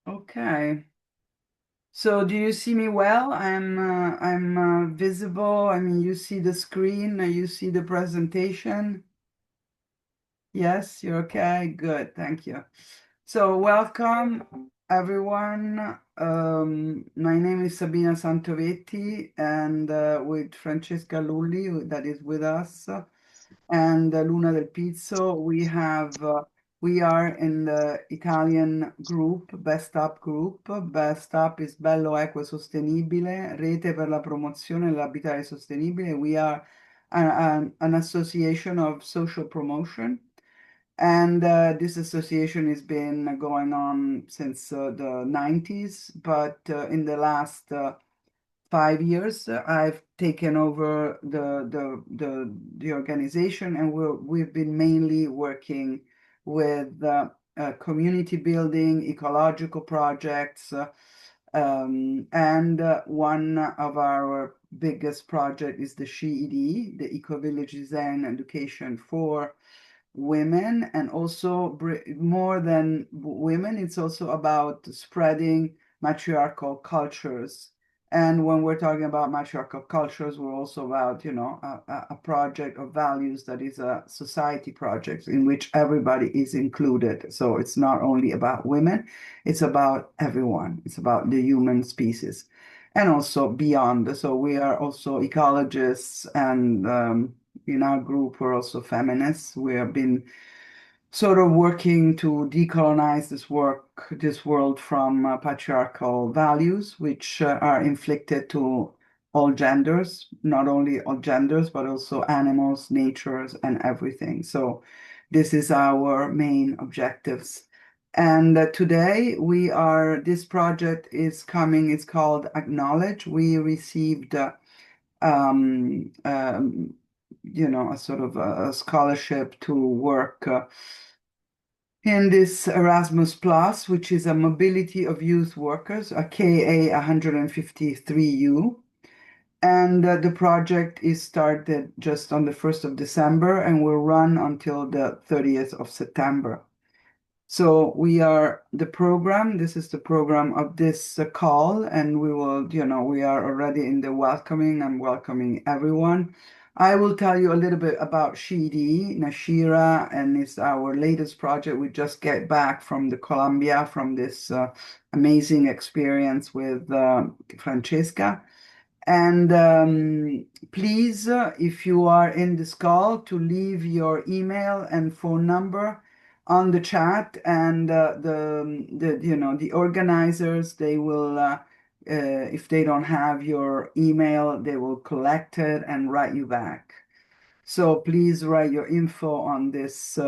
Okay. So do you see me well? I'm visible. I mean, you see the screen, you see the presentation. Yes, you're okay. Good. Thank you. So welcome everyone. My name is Sabina Santovetti and with Francesca Lulli that is with us and Luna del Pizzo. We are in the Italian group, Best Up group. Best Up is Bello Equo Sostenibile, Rete per la promozione dell'abitare sostenibile. We are an association of social promotion. And this association has been going on since the 90s, but in the last 5 years, I've taken over the organization, and we've been mainly working with community building, ecological projects, and one of our biggest project is the SHE-ED, the Eco Village Design Education for women, and also more than women, it's also about spreading matriarchal cultures. And when we're talking about matriarchal cultures, we're also about, a project of values that is a society project in which everybody is included. So it's not only about women, it's about everyone. It's about the human species and also beyond. So we are also ecologists and in our group, we're also feminists. We have been sort of working to decolonize this world from patriarchal values, which are inflicted to all genders, not only all genders, but also animals, natures, and everything. So this is our main objectives. And today this project is coming, it's called Acknowledge. We received um, um, a sort of a scholarship to work in this Erasmus Plus, which is a mobility of youth workers, a KA 153U. And the project is started just on the 1st of December and will run until the 30th of September. So we are the program. This is the program of this call, and we are already in the welcoming. I'm welcoming everyone. I will tell you a little bit about Shidi, Nashira, and it's our latest project. We just get back from the Colombia from this amazing experience with Francesca. And please, if you are in this call, to leave your email and phone number on the chat, and the organizers, they will if they don't have your email, they will collect it and write you back. So please write your info on this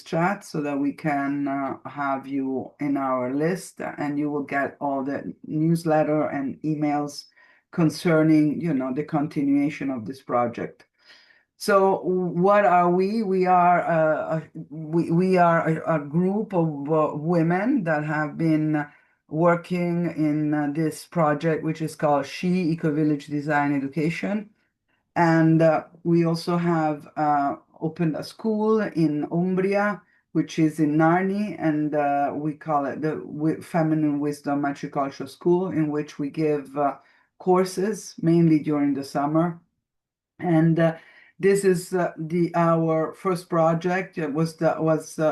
chat so that we can have you in our list, and you will get all the newsletter and emails concerning, the continuation of this project. So what are we? We are a group of women that have been working in this project, which is called She Eco Village Design Education. And we also have opened a school in Umbria, which is in Narni, and we call it the Feminine Wisdom Agricultural School, in which we give courses mainly during the summer. And this is our first project. It was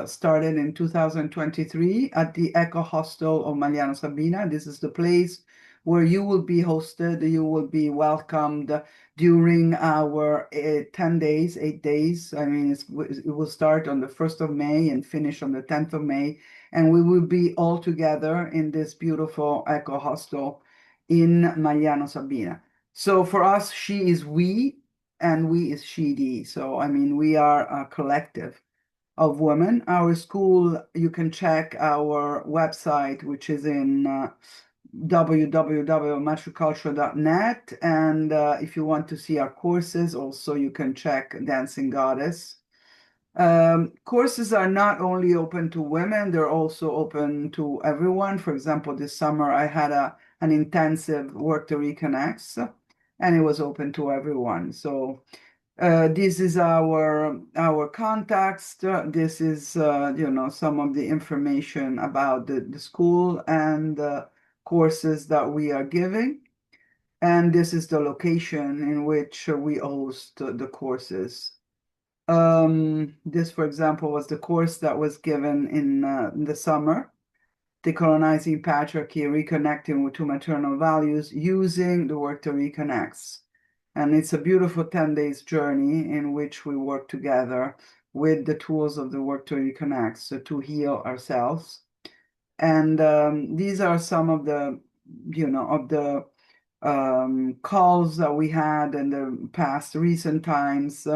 started in 2023 at the Eco Hostel of Mariano Sabina. This is the place where you will be hosted. You will be welcomed during our 10 days, 8 days. I mean, it will start on the 1st of May and finish on the 10th of May. And we will be all together in this beautiful Eco Hostel in Mariano Sabina. So for us, she is we, and we is she. So, I mean, we are a collective of women. Our school, you can check our website, which is in www.matriculture.net. And if you want to see our courses, also you can check Dancing Goddess. Courses are not only open to women, they're also open to everyone. For example, this summer I had an intensive Work to Reconnects, and it was open to everyone. So This is our context. This is some of the information about the school and the courses that we are giving. And this is the location in which we host the courses. This, for example, was the course that was given in the summer, Decolonizing Patriarchy, Reconnecting to Maternal Values, using the work to reconnects. And it's a beautiful 10 days journey in which we work together with the tools of the work to reconnect, so to heal ourselves. And these are some of the, of the calls that we had in the past recent times.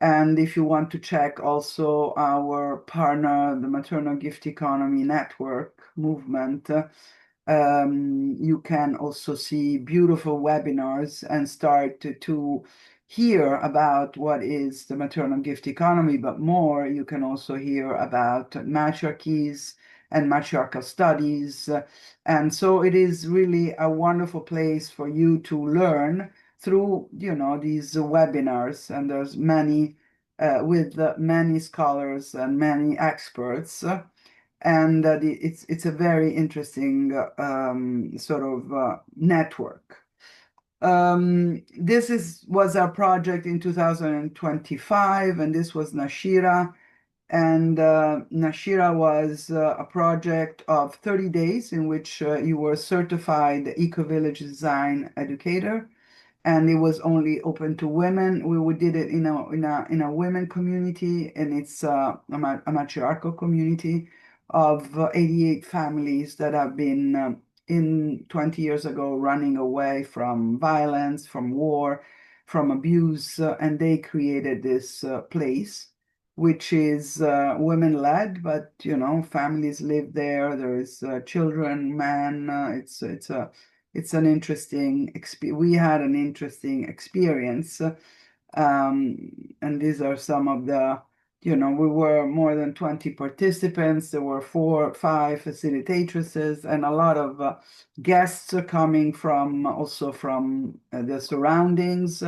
And if you want to check also our partner, the Maternal Gift Economy Network movement, you can also see beautiful webinars and start to hear about what is the maternal gift economy, but more, you can also hear about matriarchies and matriarchal studies. And so it is really a wonderful place for you to learn through, these webinars. And there's many, with many scholars and many experts. And it's a very interesting sort of network. This was our project in 2025, and this was Nashira. And Nashira was a project of 30 days in which you were certified eco-village design educator, and it was only open to women. We did it in a women community, and it's a matriarchal community of 88 families that have been in 20 years ago running away from violence, from war, from abuse, and they created this place, which is women-led, but families live there. There is children, men. It's an interesting experience. We had an interesting experience. And these are some of the, we were more than 20 participants. There were 5 facilitatrices and a lot of guests coming also from the surroundings.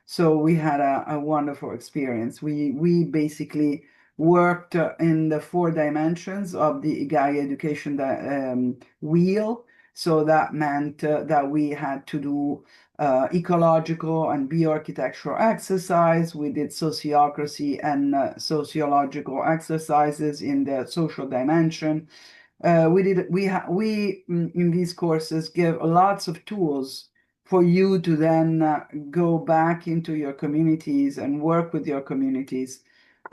So we had a wonderful experience. We basically worked in the 4 dimensions of the Igai education wheel. So that meant that we had to do ecological and bioarchitectural exercise. We did sociocracy and sociological exercises in the social dimension. We in these courses give lots of tools for you to then go back into your communities and work with your communities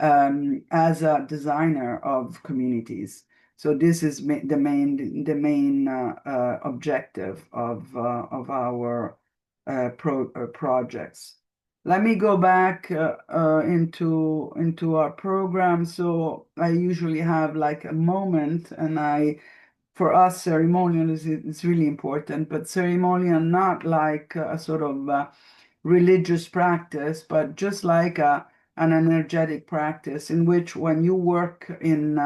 as a designer of communities. So this is the main objective of our projects. Let me go back into our program. So I usually have like a moment, and for us, ceremonial is really important, but ceremonial not like a sort of religious practice, but just like an energetic practice in which when you work in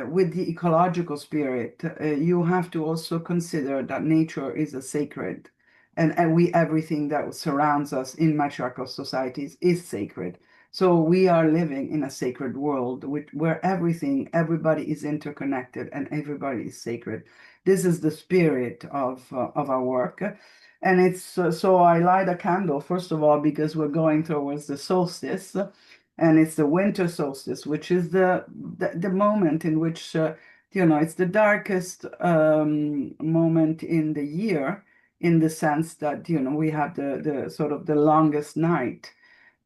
with the ecological spirit, you have to also consider that nature is a sacred, and everything that surrounds us in matriarchal societies is sacred. So we are living in a sacred world where everybody is interconnected and everybody is sacred. This is the spirit of our work. And it's so I light a candle, first of all, because we're going towards the solstice, and it's the winter solstice, which is the moment in which, it's the darkest moment in the year, in the sense that, we have the sort of the longest night.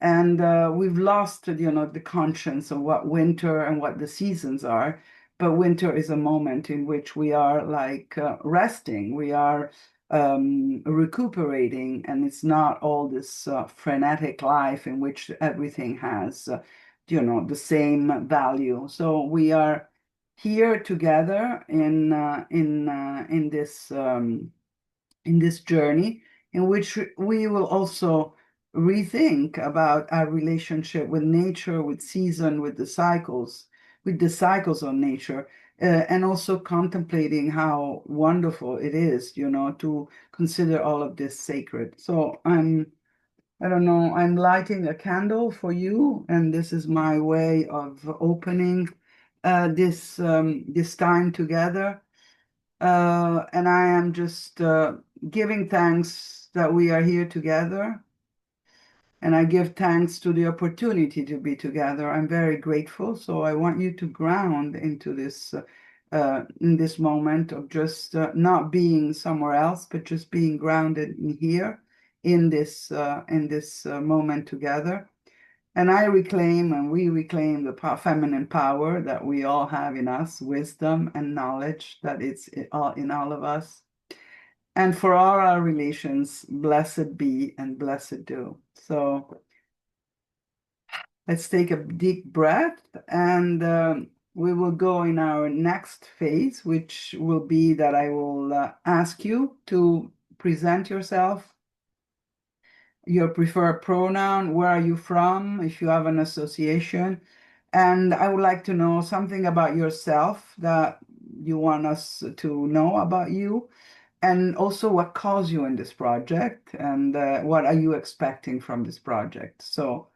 And we've lost, the conscience of what winter and what the seasons are. But winter is a moment in which we are like resting, we are recuperating, and it's not all this frenetic life in which everything has, the same value. So we are here together in this journey, in which we will also rethink about our relationship with nature, with season, with the cycles of nature, and also contemplating how wonderful it is, to consider all of this sacred. So I don't know, I'm lighting a candle for you, and this is my way of opening this time together. And I am just giving thanks that we are here together. And I give thanks to the opportunity to be together. I'm very grateful. So I want you to ground into this in this moment of just not being somewhere else, but just being grounded in here in this moment together. And I reclaim and we reclaim the feminine power that we all have in us, wisdom and knowledge that it's in all of us. And for all our relations, blessed be and blessed do. So let's take a deep breath and we will go in our next phase, which will be that I will ask you to present yourself, your preferred pronoun, where are you from, if you have an association. And I would like to know something about yourself that you want us to know about you, and also what calls you in this project, and what are you expecting from this project. So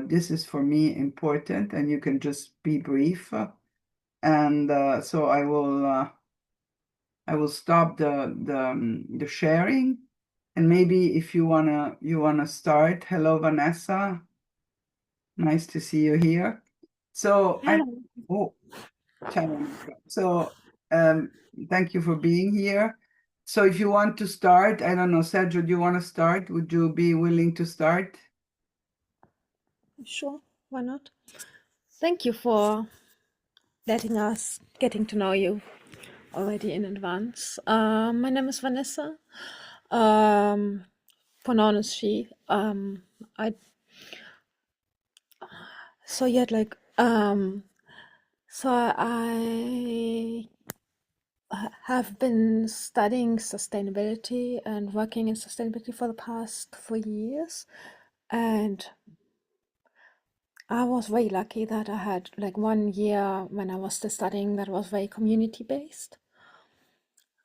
this is for me important, and you can just be brief. And so I will stop the sharing, and maybe if you wanna start. Hello, Vanessa. Nice to see you here. So I Hello. oh ciao. So um, thank you for being here. So if you want to start, I don't know, Sergio, do you want to start? Would you be willing to start? Sure, why not? Thank you for letting us getting to know you already in advance. My name is Vanessa. Um, Pronoun is she. I so yet like so I have been studying sustainability and working in sustainability for the past 3 years, and I was very lucky that I had like 1 year when I was still studying that was very community based.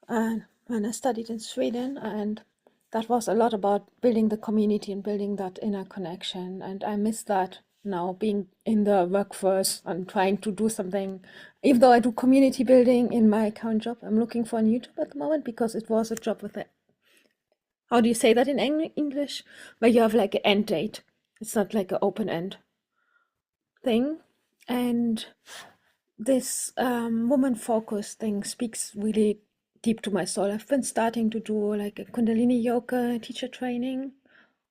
And when I studied in Sweden, and that was a lot about building the community and building that inner connection. And I miss that now being in the workforce and trying to do something. Even though I do community building in my current job, I'm looking for a new job at the moment because it was a job with a, how do you say that in English? Where you have like an end date. It's not like an open end thing. And this woman focused thing speaks really deep to my soul. I've been starting to do like a Kundalini yoga teacher training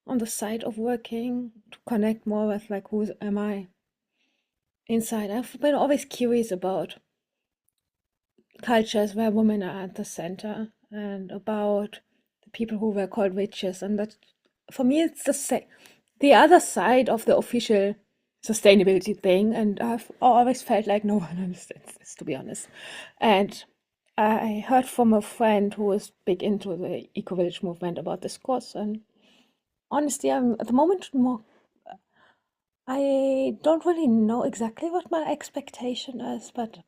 on the side of working to connect more with like who am I inside. I've been always curious about cultures where women are at the center and about the people who were called witches, and that for me it's the other side of the official sustainability thing, and I've always felt like no one understands this, to be honest. And I heard from a friend who is big into the eco-village movement about this course, and honestly I'm at the moment more, I don't really know exactly what my expectation is, but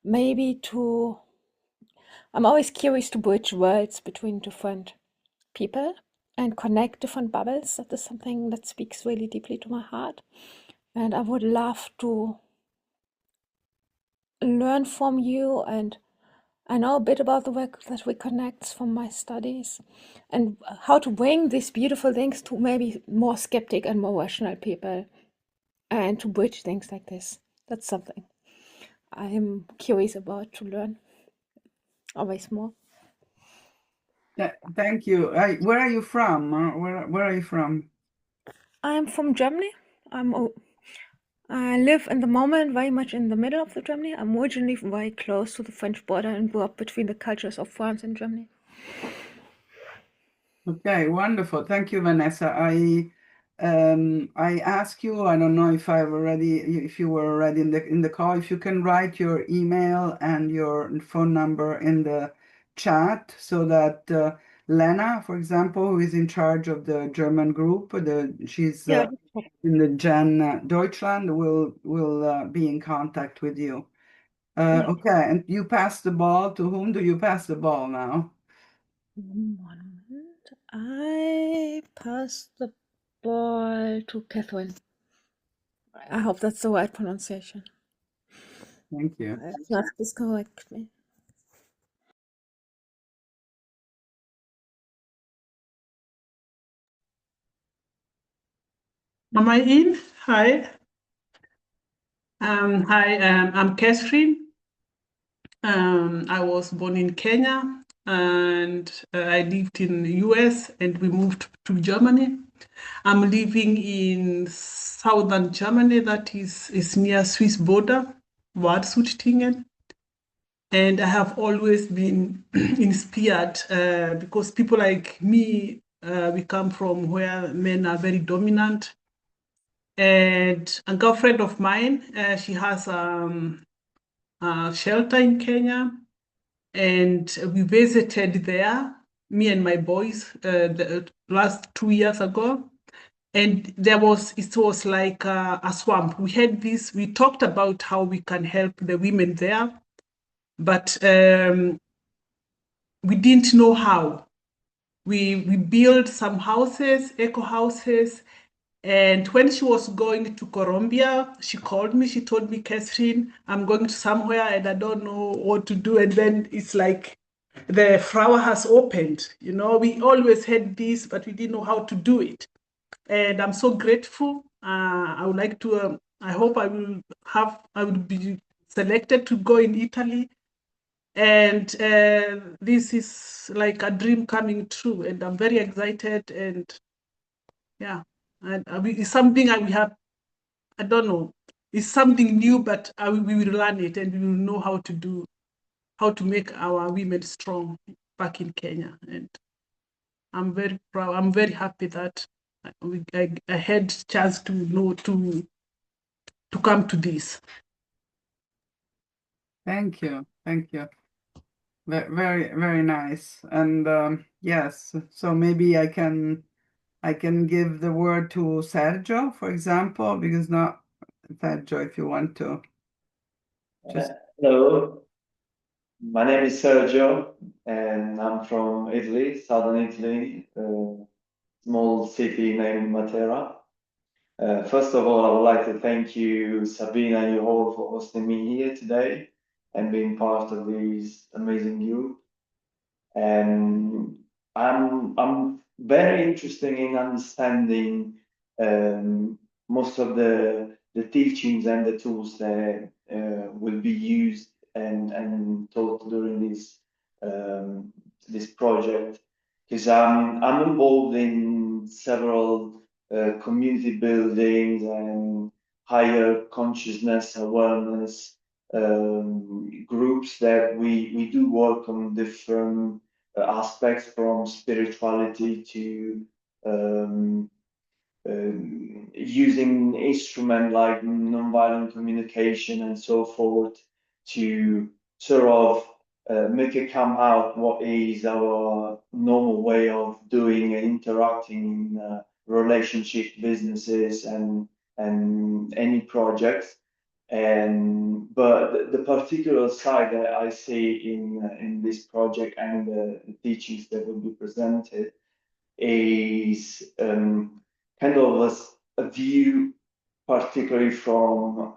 maybe to, I'm always curious to bridge worlds between different people and connect different bubbles. That is something that speaks really deeply to my heart. And I would love to learn from you. And I know a bit about the work that reconnects from my studies and how to bring these beautiful things to maybe more skeptic and more rational people and to bridge things like this. That's something I'm curious about to learn always more. Thank you. Where are you from? Where are you from? I'm from Germany. I live in the moment very much in the middle of the Germany. I'm originally very close to the French border and grew up between the cultures of France and Germany. Okay, wonderful. Thank you, Vanessa. I ask you, I don't know if if you were already in the call, if you can write your email and your phone number in the chat so that Lena, for example, who is in charge of the German group, she's Yeah, in the Gen Deutschland, will be in contact with you. yeah. Okay, and you pass the ball to whom do you pass the ball now? 1 moment. I pass the ball to Catherine. I hope that's the right pronunciation. Thank you. If not, please correct me. Am I in? Hi. Hi, I'm Catherine. I was born in Kenya and I lived in the US and we moved to Germany. I'm living in southern Germany, that is near Swiss border, Waldshut-Tingen. And I have always been inspired because people like me, we come from where men are very dominant. And a girlfriend of mine, she has a shelter in Kenya, and we visited there, me and my boys, the last 2 years ago. And it was like a swamp. We talked about how we can help the women there, but we didn't know how. We built some houses, eco houses, and when she was going to Colombia, she called me. She told me, Catherine, I'm going to somewhere and I don't know what to do. And then it's like the flower has opened. You know, we always had this, but we didn't know how to do it. And I'm so grateful. I would like to, I hope I will be selected to go in Italy. And this is like a dream coming true. And I'm very excited. And yeah, and it's something we have. I don't know. It's something new, but we will learn it and we will know how to make our women strong back in Kenya. And I'm very proud. I'm very happy that I had chance to know to come to this. Thank you. Thank you. Very, very nice. And yes, so maybe I can give the word to Sergio, for example, because not Sergio, if you want to just Hello, my name is Sergio, and I'm from Italy, southern Italy, a small city named Matera. First of all, I would like to thank you, Sabina, and you all for hosting me here today and being part of this amazing group. And I'm very interested in understanding most of the teachings and the tools that will be used and taught during this project, because I'm involved in several community buildings and higher consciousness awareness groups that we do work on different aspects, from spirituality to um, using instrument like nonviolent communication and so forth to sort of make it come out what is our normal way of doing and interacting in relationship, businesses, and any projects. And but the particular side that I see in this project and the teachings that will be presented is kind of a view, particularly from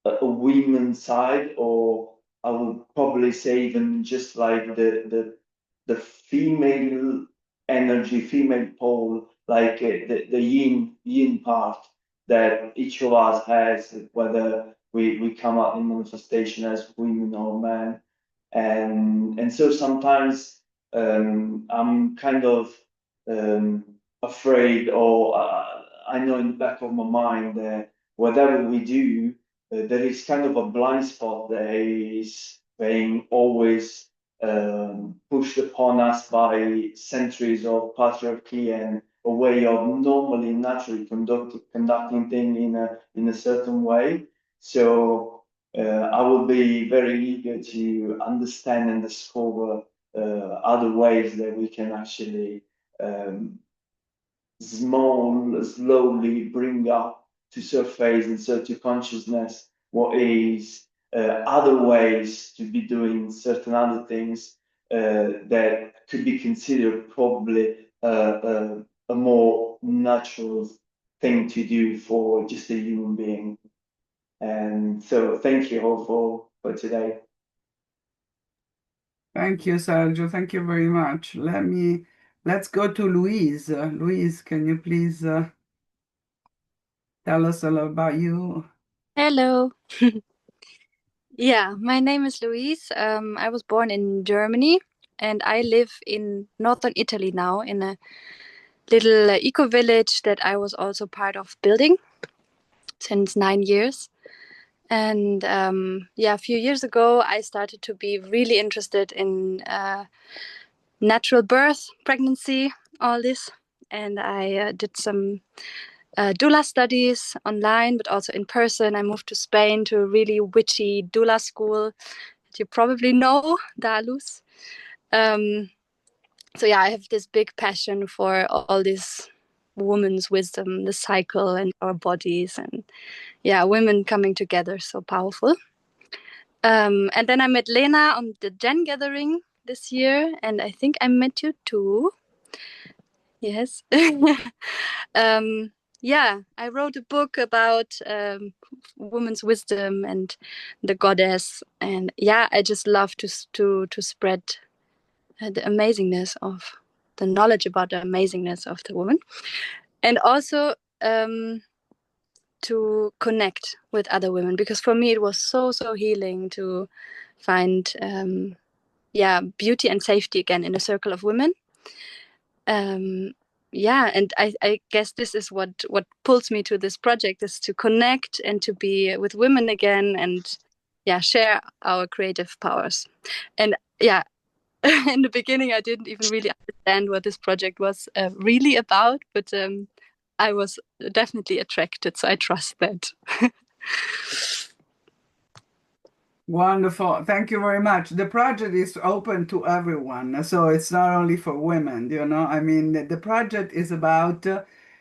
a women's side, or I would probably say even just like the female energy, female pole, like the yin part that each of us has, whether we come up in manifestation as women or men. And so sometimes I'm kind of afraid, or I know in the back of my mind that whatever we do, there is kind of a blind spot that is being always pushed upon us by centuries of patriarchy and a way of normally, naturally conducting things in a certain way. So I will be very eager to understand and discover other ways that we can actually slowly bring up to surface and so to consciousness what is other ways to be doing certain other things that could be considered probably a more natural thing to do for just a human being. And so thank you all for today. Thank you, Sergio. Thank you very much. Let's go to Louise. Louise, can you please tell us a little about you? Hello. Yeah, my name is Louise. I was born in Germany and I live in northern Italy now in a little eco village that I was also part of building since 9 years. And yeah, a few years ago, I started to be really interested in natural birth, pregnancy, all this. And I did some doula studies online, but also in person. I moved to Spain to a really witchy doula school that you probably know, Dalus. So yeah, I have this big passion for all this woman's wisdom, the cycle and our bodies, and yeah, women coming together, so powerful. And then I met Lena on the Gen Gathering this year, and I think I met you too. Yes. Yeah, I wrote a book about women's wisdom and the goddess, and yeah, I just love to spread the amazingness of the knowledge about the amazingness of the woman, and also to connect with other women, because for me it was so healing to find yeah, beauty and safety again in a circle of women. Yeah, and I guess this is what pulls me to this project, is to connect and to be with women again, and yeah, share our creative powers. And yeah, in the beginning I didn't even really understand what this project was really about, but I was definitely attracted, so I trust that. Wonderful. Thank you very much. The project is open to everyone, so it's not only for women, you know. I mean, the project is about,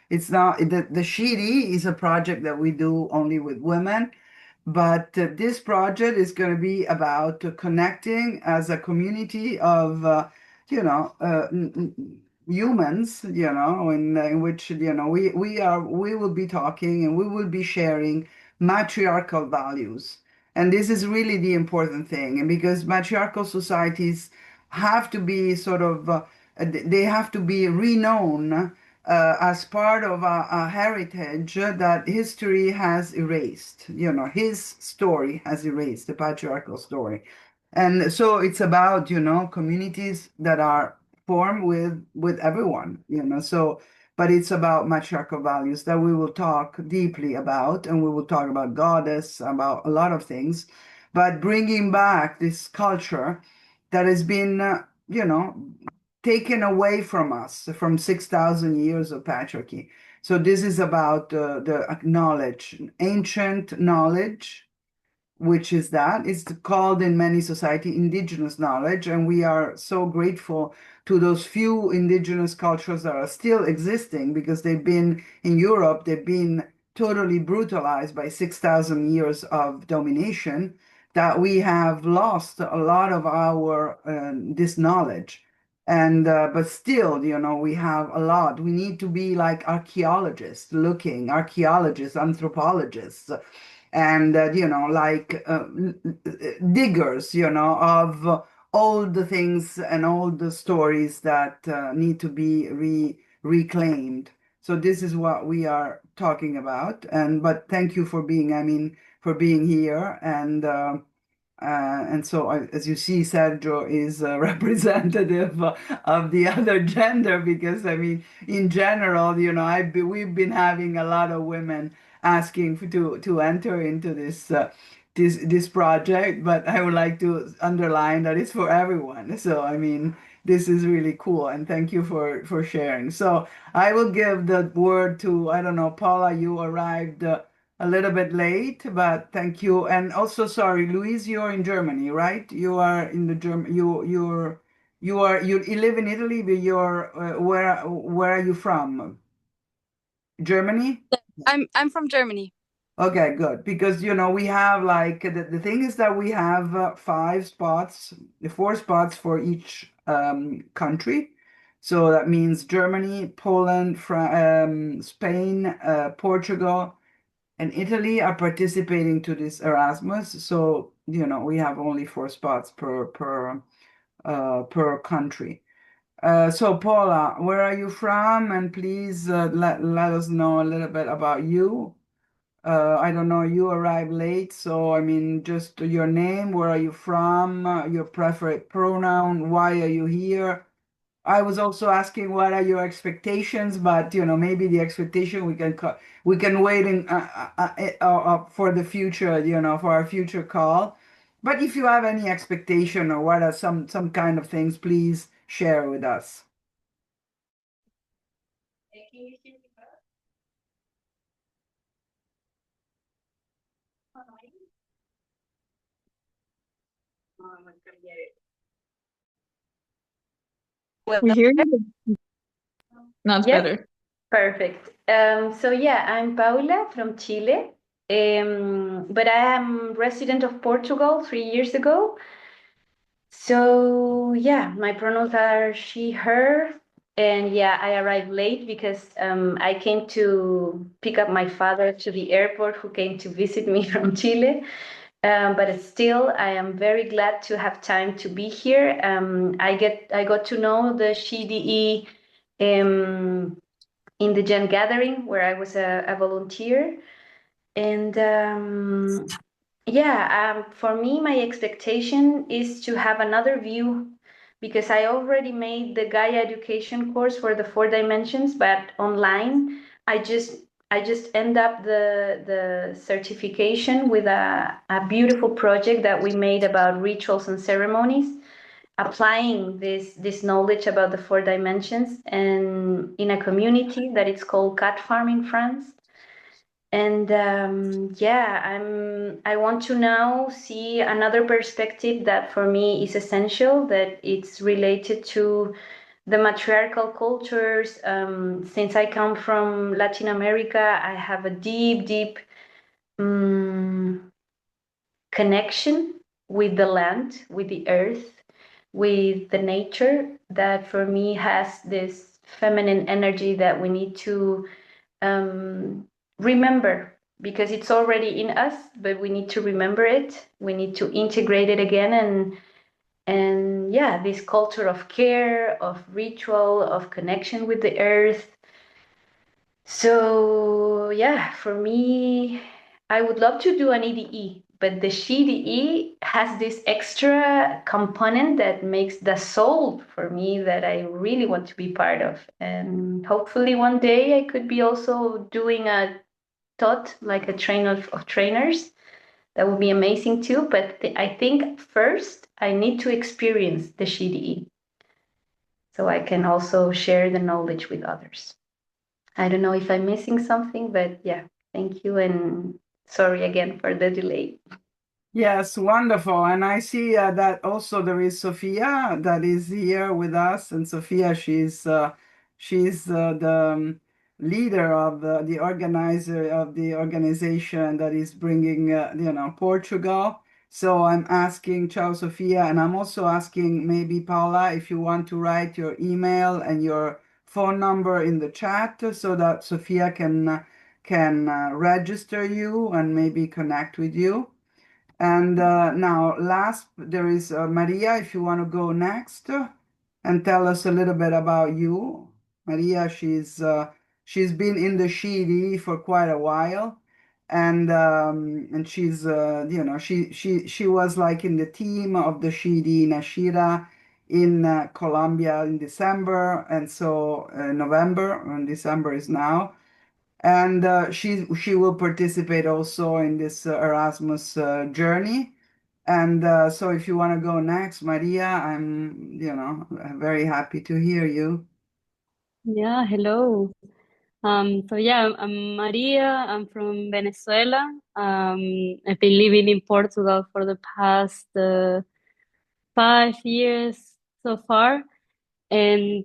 it's not, the Shiri is a project that we do only with women, but this project is going to be about connecting as a community of, you know, humans, you know, in which, you know, we will be talking and we will be sharing matriarchal values. And this is really the important thing. And because matriarchal societies have to be sort of, they have to be renowned as part of a heritage that history has erased. You know, his story has erased, the patriarchal story. And so it's about, you know, communities that are formed with everyone, you know. So but it's about matriarchal values that we will talk deeply about, and we will talk about goddess, about a lot of things, but bringing back this culture that has been, you know, taken away from us from 6,000 years of patriarchy. So this is about the acknowledge, ancient knowledge, which is that it's called in many society indigenous knowledge, and we are so grateful to those few indigenous cultures that are still existing, because they've been in Europe, they've been totally brutalized by 6,000 years of domination, that we have lost a lot of our this knowledge. And but still, you know, we have a lot. We need to be like archaeologists, archaeologists, anthropologists, and you know, like diggers, you know, of all the things and all the stories that need to be reclaimed. So this is what we are talking about. And but thank you for being, I mean, for being here. And so, as you see, Sergio is a representative of the other gender, because, I mean, in general, you know, we've been having a lot of women asking to enter into this project, but I would like to underline that it's for everyone. So, I mean, this is really cool, and thank you for sharing. So, I will give the word to, I don't know, Paula, you arrived a little bit late, but thank you. And also, sorry, Louise, you're in Germany, right? You are in the German. You live in Italy, but you're where are you from? Germany? I'm from Germany. Okay, good. Because, you know, we have like the thing is that we have 5 spots, 4 spots for each country. So that means Germany, Poland, Spain, Portugal, and Italy are participating to this Erasmus. So, we have only 4 spots per country. So Paula, where are you from? And please let us know a little bit about you. I don't know, you arrived late, so I mean, just your name, where are you from, your preferred pronoun, why are you here? I was also asking what are your expectations, but maybe the expectation we can wait for the future, for our future call. But if you have any expectation or what are some kind of things, please share with us. We hear you. No, it's Yes? better. Perfect. So yeah, I'm Paula from Chile, but I am resident of Portugal 3 years ago. So yeah, my pronouns are she, her, and yeah, I arrived late because I came to pick up my father to the airport, who came to visit me from Chile. But still, I am very glad to have time to be here. I got to know the SheDE in the Gen Gathering, where I was a volunteer. And yeah, for me, my expectation is to have another view, because I already made the Gaia education course for the 4 dimensions, but online. I just I just end up the certification with a beautiful project that we made about rituals and ceremonies, applying this knowledge about the 4 dimensions, and in a community that it's called Cat Farm in France. And yeah, I want to now see another perspective that for me is essential, that it's related to the matriarchal cultures. Since I come from Latin America, I have a deep connection with the land, with the earth, with the nature, that for me has this feminine energy that we need to remember, because it's already in us, but we need to remember it. We need to integrate it again, and yeah, this culture of care, of ritual, of connection with the earth. So yeah, for me, I would love to do an EDE, but the SheDE has this extra component that makes the soul for me that I really want to be part of. And hopefully one day I could be also doing a taught like a trainer of trainers. That would be amazing too. But I think first I need to experience the SheDE so I can also share the knowledge with others. I don't know if I'm missing something, but yeah, thank you. And sorry again for the delay. Yes, wonderful. And I see that also there is Sophia that is here with us. And Sophia, she's the leader of the organizer of the organization that is bringing Portugal. So I'm asking, ciao Sophia, and I'm also asking maybe Paula if you want to write your email and your phone number in the chat so that Sophia can register you and maybe connect with you. And now, last, there is Maria, if you want to go next and tell us a little bit about you. Maria, she's been in the SheDE for quite a while, and she's she was like in the team of the SheDE Nashira in Colombia in December, and so November, and December is now. And she will participate also in this Erasmus journey. And so if you want to go next, Maria, I'm very happy to hear you. Yeah, hello. So yeah, I'm Maria. I'm from Venezuela. I've been living in Portugal for the past 5 years so far. And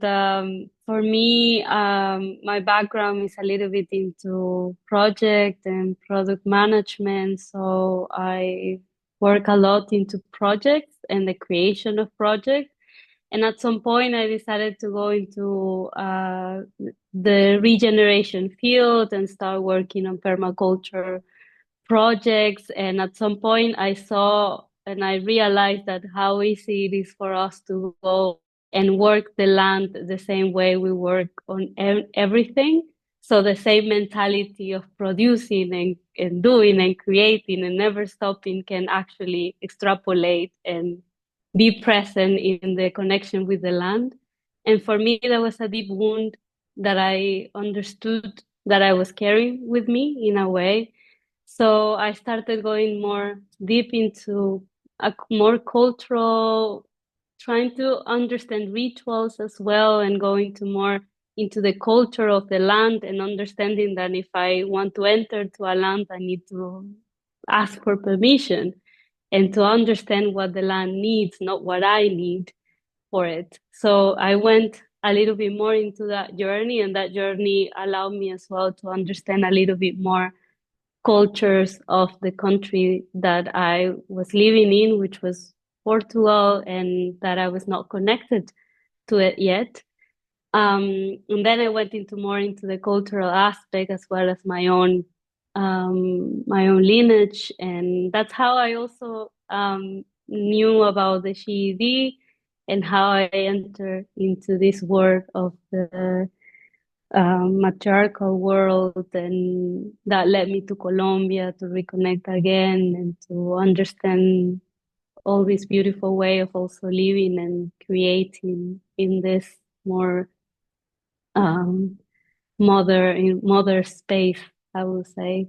for me, my background is a little bit into project and product management. So I work a lot into projects and the creation of projects. And at some point, I decided to go into the regeneration field and start working on permaculture projects. And at some point, I saw and I realized that how easy it is for us to go and work the land the same way we work on everything. So the same mentality of producing and doing and creating and never stopping can actually extrapolate and be present in the connection with the land. And for me, that was a deep wound that I understood that I was carrying with me in a way. So I started going more deep into a more cultural, trying to understand rituals as well, and going to more into the culture of the land and understanding that if I want to enter to a land, I need to ask for permission and to understand what the land needs, not what I need for it. So I went a little bit more into that journey, and that journey allowed me as well to understand a little bit more cultures of the country that I was living in, which was Portugal, and that I was not connected to it yet. And then I went into more into the cultural aspect as well as my own lineage, and that's how I also knew about the GED and how I entered into this world of the matriarchal world, and that led me to Colombia to reconnect again and to understand all this beautiful way of also living and creating in this more mother space, I would say.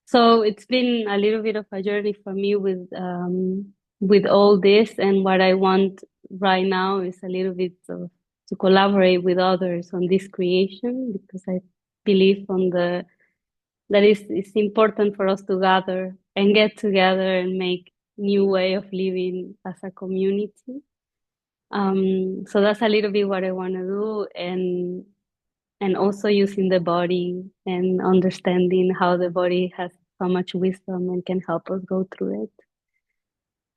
So it's been a little bit of a journey for me with all this, and what I want right now is a little bit of to collaborate with others on this creation, because I believe that it's important for us to gather and get together and make new way of living as a community. So that's a little bit what I want to do, and also using the body and understanding how the body has so much wisdom and can help us go through it.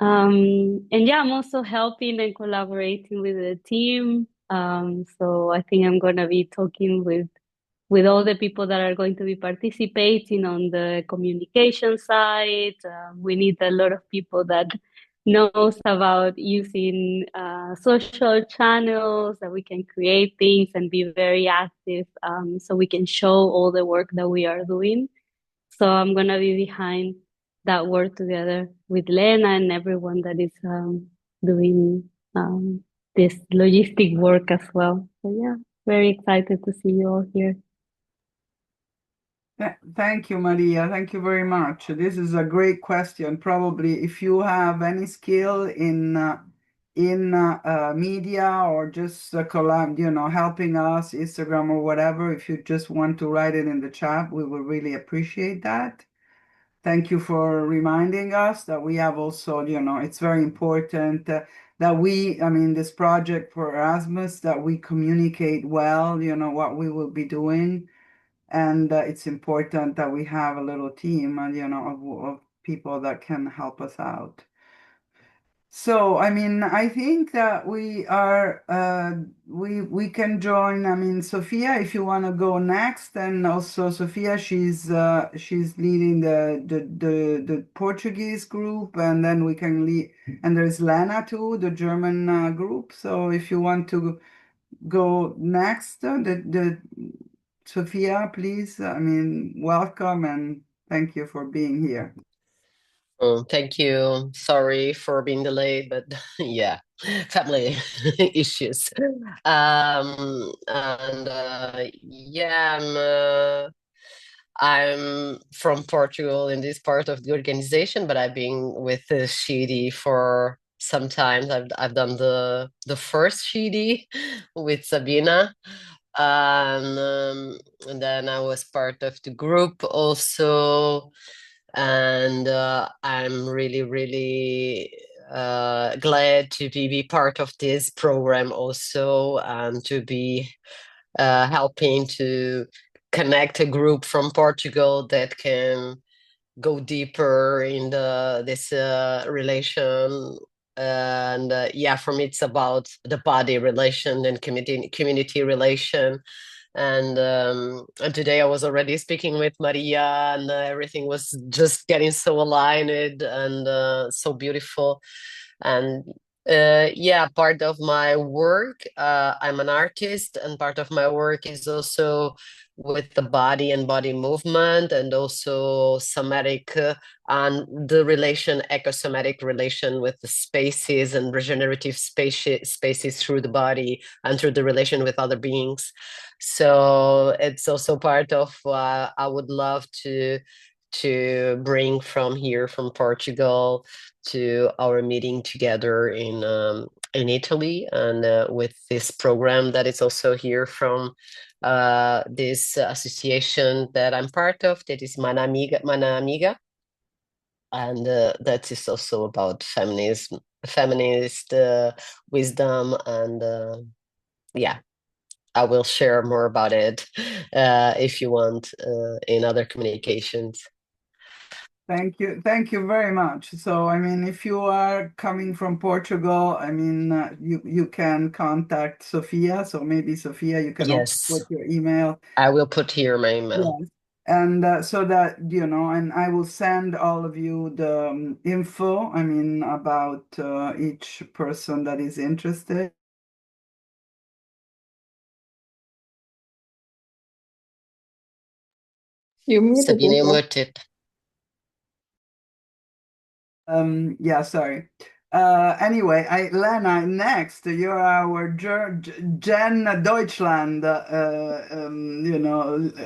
And yeah, I'm also helping and collaborating with the team. So I think I'm gonna be talking with all the people that are going to be participating on the communication side. We need a lot of people that knows about using social channels, that we can create things and be very active, so we can show all the work that we are doing. So I'm going to be behind that work together with Lena and everyone that is doing this logistic work as well. So yeah, very excited to see you all here. Thank you, Maria. Thank you very much. This is a great question. Probably, if you have any skill in media or just collab, helping us, Instagram or whatever, if you just want to write it in the chat, we will really appreciate that. Thank you for reminding us that we have also, it's very important that this project for Erasmus, that we communicate well, what we will be doing. And it's important that we have a little team, of people that can help us out. So, I think that we are, we can join, Sophia, if you want to go next. And also Sophia, she's leading the Portuguese group, and then we can lead, and there's Lena too, the German group. So if you want to go next, Sophia, please, welcome and thank you for being here. Oh, thank you. Sorry for being delayed, but yeah, family issues. I'm from Portugal in this part of the organization, but I've been with the Shidi for some time. I've done the first Shidi with Sabina. And then I was part of the group also, and I'm really glad to be part of this program also, and to be helping to connect a group from Portugal that can go deeper in this relation And yeah, for me, it's about the body relation and community relation. And today I was already speaking with Maria, and everything was just getting so aligned and so beautiful. And yeah, part of my work, I'm an artist, and part of my work is also with the body and body movement, and also somatic and the relation, ecosomatic relation with the spaces and regenerative spaces through the body and through the relation with other beings. So it's also part of what I would love to bring from Portugal to our meeting together in Italy, and with this program that is also here from this association that I'm part of, that is Mana Amiga, and that is also about feminism, feminist wisdom, and yeah, I will share more about it if you want in other communications. Thank you. Thank you very much. So, I mean, if you are coming from Portugal, I mean, you can contact Sophia. So maybe Sophia, you can also Yes, put your email. I will put here my email. Yes. And so that, and I will send all of you the info, I mean, about each person that is interested. You muted Sabine, you're yourself. muted. Yeah, sorry. Anyway, Lena, next, you're our Gen Deutschland,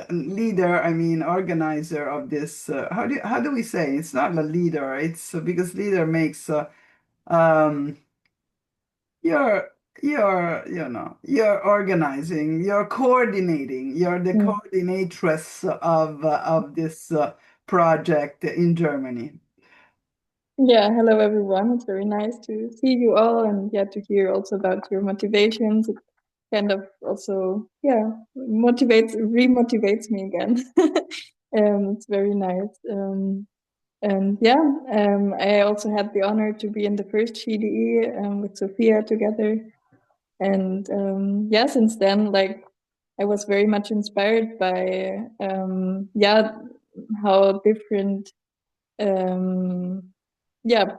leader, I mean, organizer of this. How do we say? It's not a leader. It's because leader makes, um, you're, you're organizing, you're coordinating, you're the coordinatress of this project in Germany. Yeah, hello everyone. It's very nice to see you all and to hear also about your motivations. It kind of also, remotivates me again. It's very nice. I also had the honor to be in the first GDE with Sophia together. And since then, like, I was very much inspired by, how different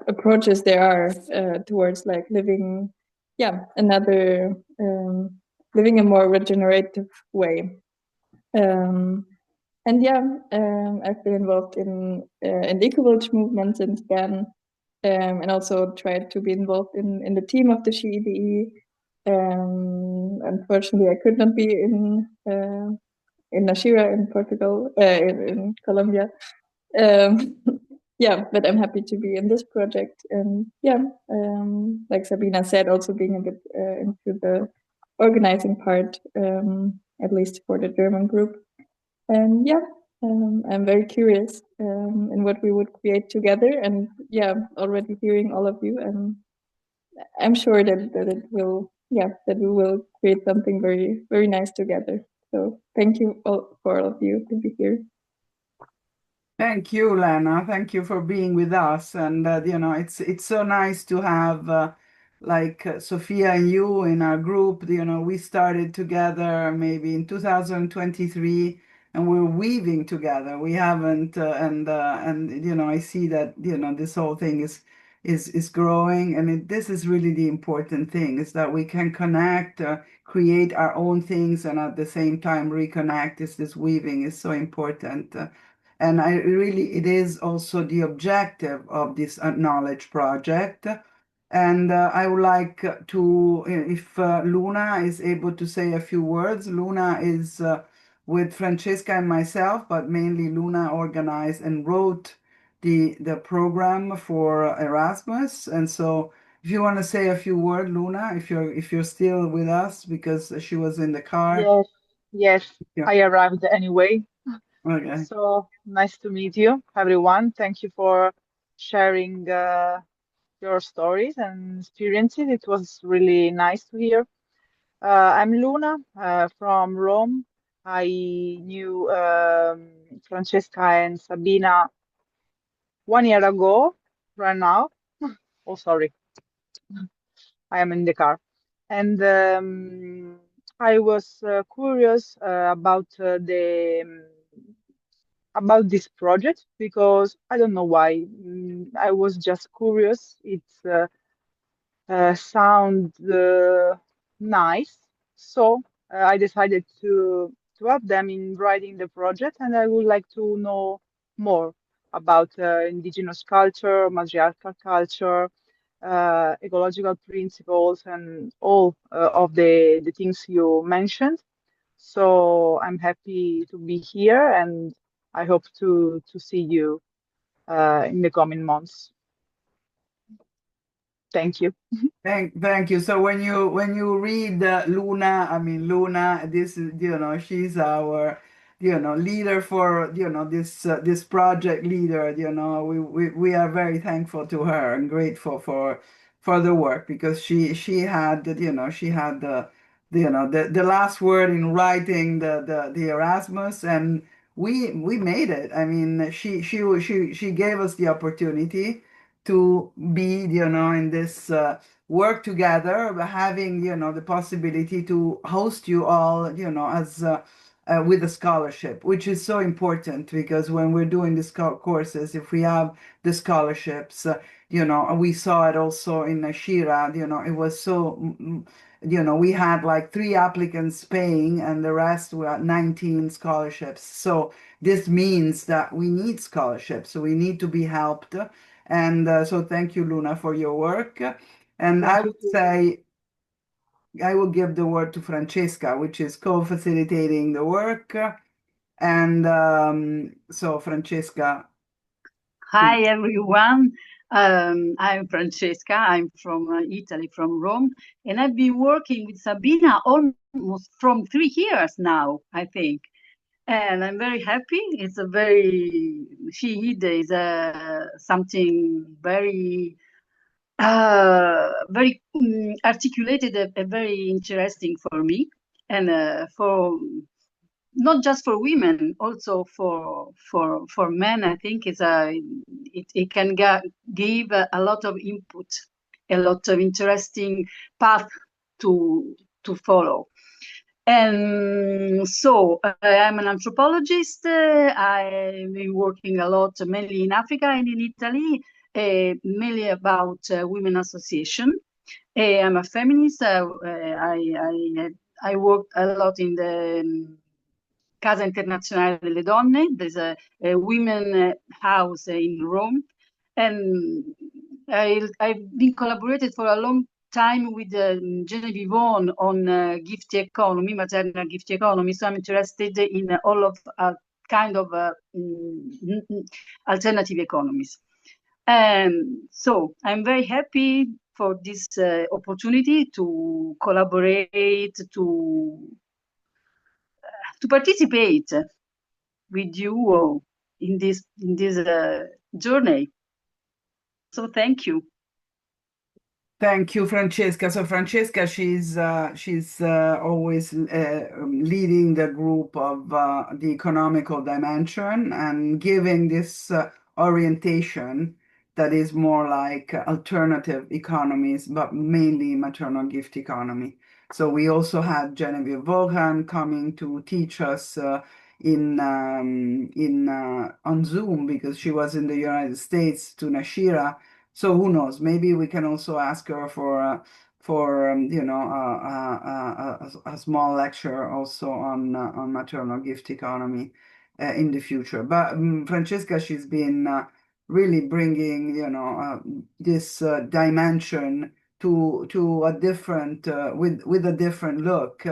approaches there are towards like living another living a more regenerative way. I've been involved in the eco-village movement since then, and also tried to be involved in the team of the GEDE. Unfortunately, I could not be in Nashira in Portugal, in Colombia. But I'm happy to be in this project. And like Sabina said, also being a bit into the organizing part, at least for the German group. And I'm very curious in what we would create together. And already hearing all of you, I'm sure that it will, that we will create something very, very nice together. So thank you all for all of you to be here. Thank you, Lena. Thank you for being with us. And it's so nice to have Sophia and you in our group. We started together maybe in 2023, and we're weaving together. We haven't, and I see that this whole thing is growing, and this is really the important thing: is that we can connect, create our own things, and at the same time reconnect. This weaving is so important. And it is also the objective of this Acknowledge project. And I would like to, if Luna is able to say a few words. Luna is with Francesca and myself, but mainly Luna organized and wrote the program for Erasmus. And so if you want to say a few words, Luna, if you're still with us, because she was in the car. Yes, yes, Yeah. I arrived anyway. Okay. So nice to meet you, everyone. Thank you for sharing your stories and experiences. It was really nice to hear. I'm Luna from Rome. I knew Francesca and Sabina 1 year ago, right now. Oh, sorry. I am in the car. And I was curious about this project because I don't know why. I was just curious. It's sound nice. So I decided to help them in writing the project, and I would like to know more about indigenous culture, matriarchal culture, ecological principles, and all of the things you mentioned. So I'm happy to be here, and I hope to see you in the coming months. Thank you. Thank you. So when you read Luna, I mean Luna, this is she's our leader for this project leader. We are very thankful to her and grateful for the work because she had she had the last word in writing the Erasmus, and we made it. I mean she gave us the opportunity to be in this. Work together, having the possibility to host you all as with a scholarship, which is so important because when we're doing these courses, if we have the scholarships, we saw it also in Shira, it was so we had like 3 applicants paying and the rest were 19 scholarships. So this means that we need scholarships, so we need to be helped. And so thank you, Luna, for your work. And I Thank would you. say I will give the word to Francesca, which is co-facilitating the work. And so, Francesca, Hi, everyone. I'm Francesca. I'm from Italy, from Rome, and I've been working with Sabina almost from 3 years now, I think. And I'm very happy. It's a very, she is something very very articulated and very interesting for me, and for not just for women, also for men. I think it can give a lot of input, a lot of interesting path to follow. And so I'm an anthropologist. I've been working a lot, mainly in Africa and in Italy, mainly about women association. I'm a feminist. I worked a lot in the Casa Internazionale delle Donne. There's a women house in Rome. And I've been collaborated for a long time with Genevieve Vaughan on gift economy, maternal gift economy. So I'm interested in all of kind of alternative economies. So I'm very happy for this opportunity to collaborate, to participate with you in this journey. So thank you. thank you, Francesca. So Francesca, she's always leading the group of the economical dimension and giving this orientation that is more like alternative economies, but mainly maternal gift economy. So we also had Genevieve Vaughan coming to teach us on Zoom because she was in the United States to Nashira. So who knows? Maybe we can also ask her for a small lecture also on maternal gift economy in the future. But Francesca, she's been really bringing this dimension to a different with a different look.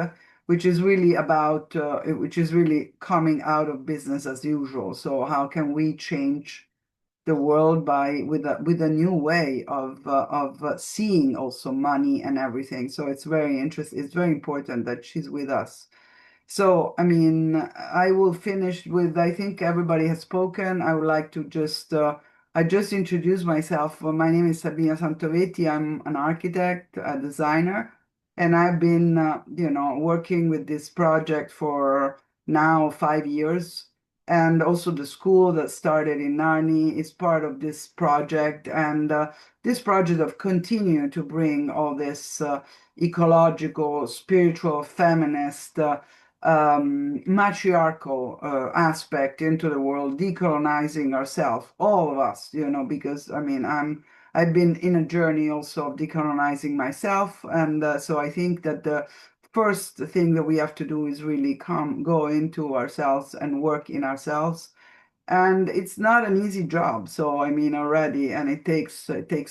Which is really about, which is really coming out of business as usual. So how can we change the world with a new way of seeing also money and everything? So it's very interesting. It's very important that she's with us. So I mean, I will finish with, I think everybody has spoken. I would like to just I just introduce myself. My name is Sabina Santovetti. I'm an architect, a designer, and I've been working with this project for now 5 years. And also the school that started in Narni is part of this project. And this project of continue to bring all this ecological, spiritual, feminist, matriarchal aspect into the world, decolonizing ourselves, all of us, because I mean, I've been in a journey also of decolonizing myself. And so I think that the first thing that we have to do is really go into ourselves and work in ourselves. And it's not an easy job. So I mean, already, and it takes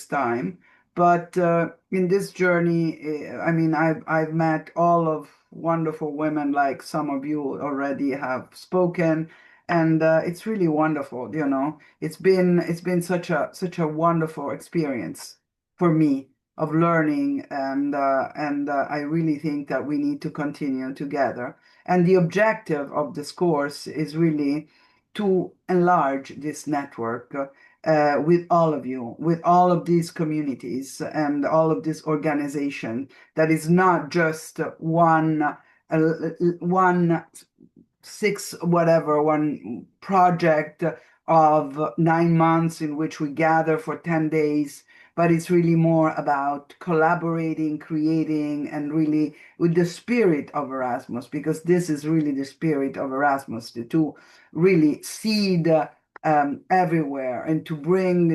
time. But in this journey, I mean, I've met all of wonderful women, like some of you already have spoken, and it's really wonderful. It's been such a wonderful experience for me of learning, and I really think that we need to continue together. And the objective of this course is really to enlarge this network with all of you, with all of these communities and all of this organization that is not just one one project of 9 months in which we gather for 10 days, but it's really more about collaborating, creating, and really with the spirit of Erasmus, because this is really the spirit of Erasmus, to really seed everywhere and to bring,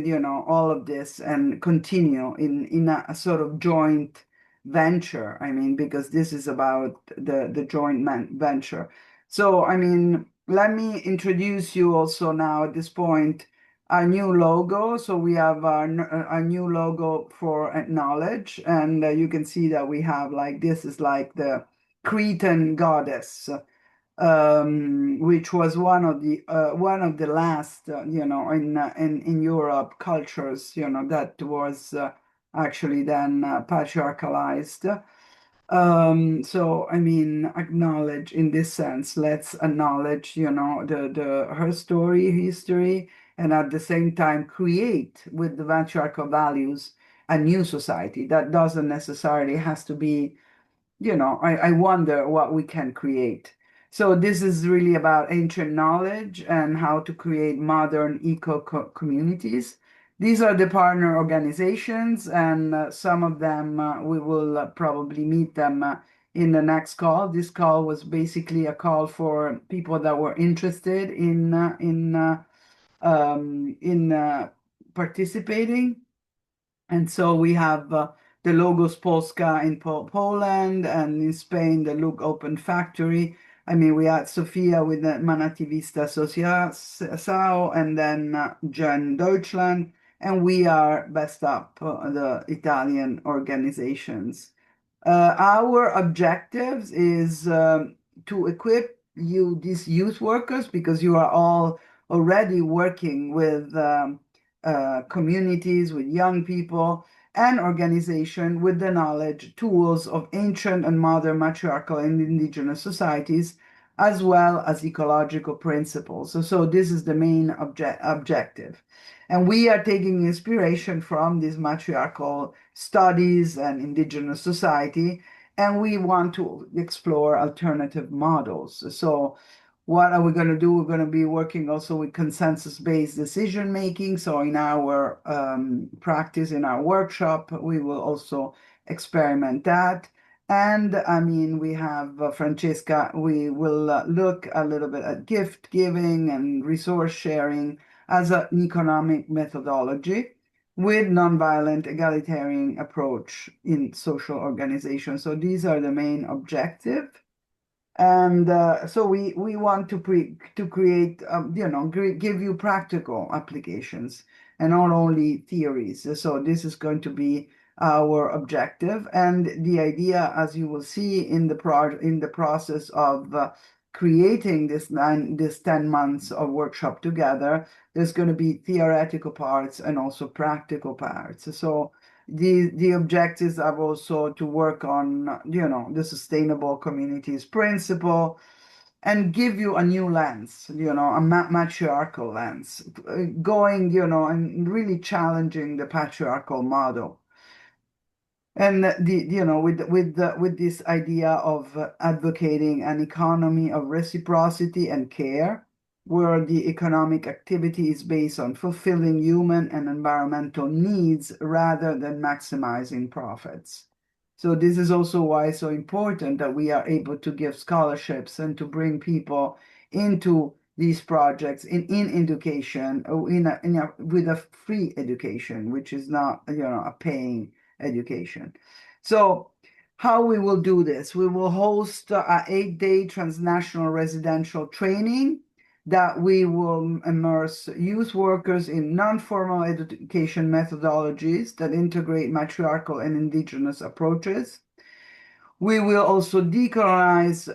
all of this and continue in a sort of joint venture. I mean, because this is about the joint venture. So, I mean, let me introduce you also now at this point our new logo. So we have our new logo for Acknowledge, and you can see that we have this is like the Cretan goddess, which was one of the last, in Europe cultures, that was actually then patriarchalized. So I mean, acknowledge in this sense, let's acknowledge, her story, history, and at the same time create with the patriarchal values a new society that doesn't necessarily has to be, I wonder what we can create. So this is really about ancient knowledge and how to create modern communities. These are the partner organizations, and some of them we will probably meet them in the next call. This call was basically a call for people that were interested in participating. And so we have the Logos Polska in Poland, and in Spain, the Look Open Factory. I mean, we had Sofia with the Manativista Associação, and then Jen Deutschland, and we are Best Up, the Italian organizations. Our objectives is to equip these youth workers, because you are all already working with communities, with young people, and organization with the knowledge, tools of ancient and modern matriarchal and indigenous societies, as well as ecological principles. So this is the main objective. And we are taking inspiration from these matriarchal studies and indigenous society, and we want to explore alternative models. So what are we going to do? We're going to be working also with consensus-based decision making. So in our practice, in our workshop, we will also experiment that. And I mean, we have Francesca, we will look a little bit at gift giving and resource sharing as an economic methodology with nonviolent egalitarian approach in social organization. So these are the main objectives. And so we want to create, give you practical applications and not only theories. So this is going to be our objective. And the idea, as you will see in the process of creating this 10 months of workshop together, there's going to be theoretical parts and also practical parts. So the objectives are also to work on, the sustainable communities principle, and give you a new lens, a matriarchal lens, going, and really challenging the patriarchal model. And with this idea of advocating an economy of reciprocity and care, where the economic activity is based on fulfilling human and environmental needs rather than maximizing profits. So this is also why it's so important that we are able to give scholarships and to bring people into these projects in education, or with a free education, which is not, a paying education. So how we will do this? We will host an 8-day transnational residential training that we will immerse youth workers in non-formal education methodologies that integrate matriarchal and indigenous approaches. We will also decolonize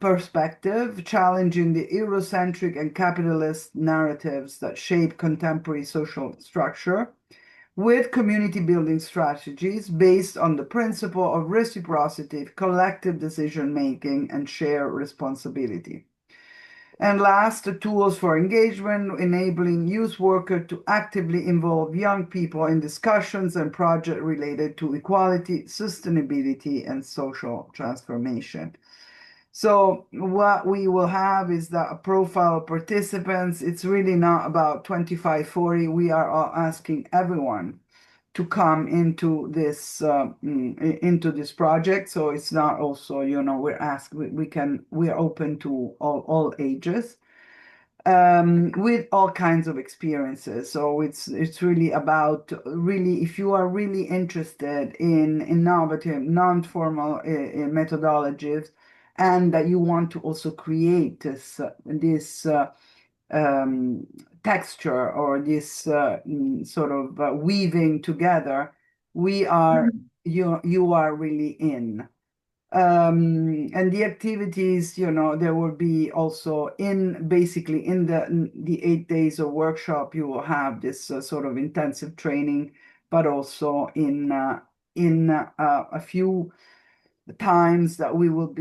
perspective, challenging the Eurocentric and capitalist narratives that shape contemporary social structure, with community building strategies based on the principle of reciprocity, collective decision making, and shared responsibility. And last, the tools for engagement, enabling youth workers to actively involve young people in discussions and projects related to equality, sustainability, and social transformation. So what we will have is a profile of participants. It's really not about 25, 40. We are all asking everyone to come into this project. So it's not also, we're open to all ages, with all kinds of experiences. So it's really about, if you are really interested in innovative, non-formal methodologies, and that you want to also create this texture, or this sort of weaving together, you are really in. And the activities, there will be also basically in the 8 days of workshop, you will have this sort of intensive training, but also in a few times that we will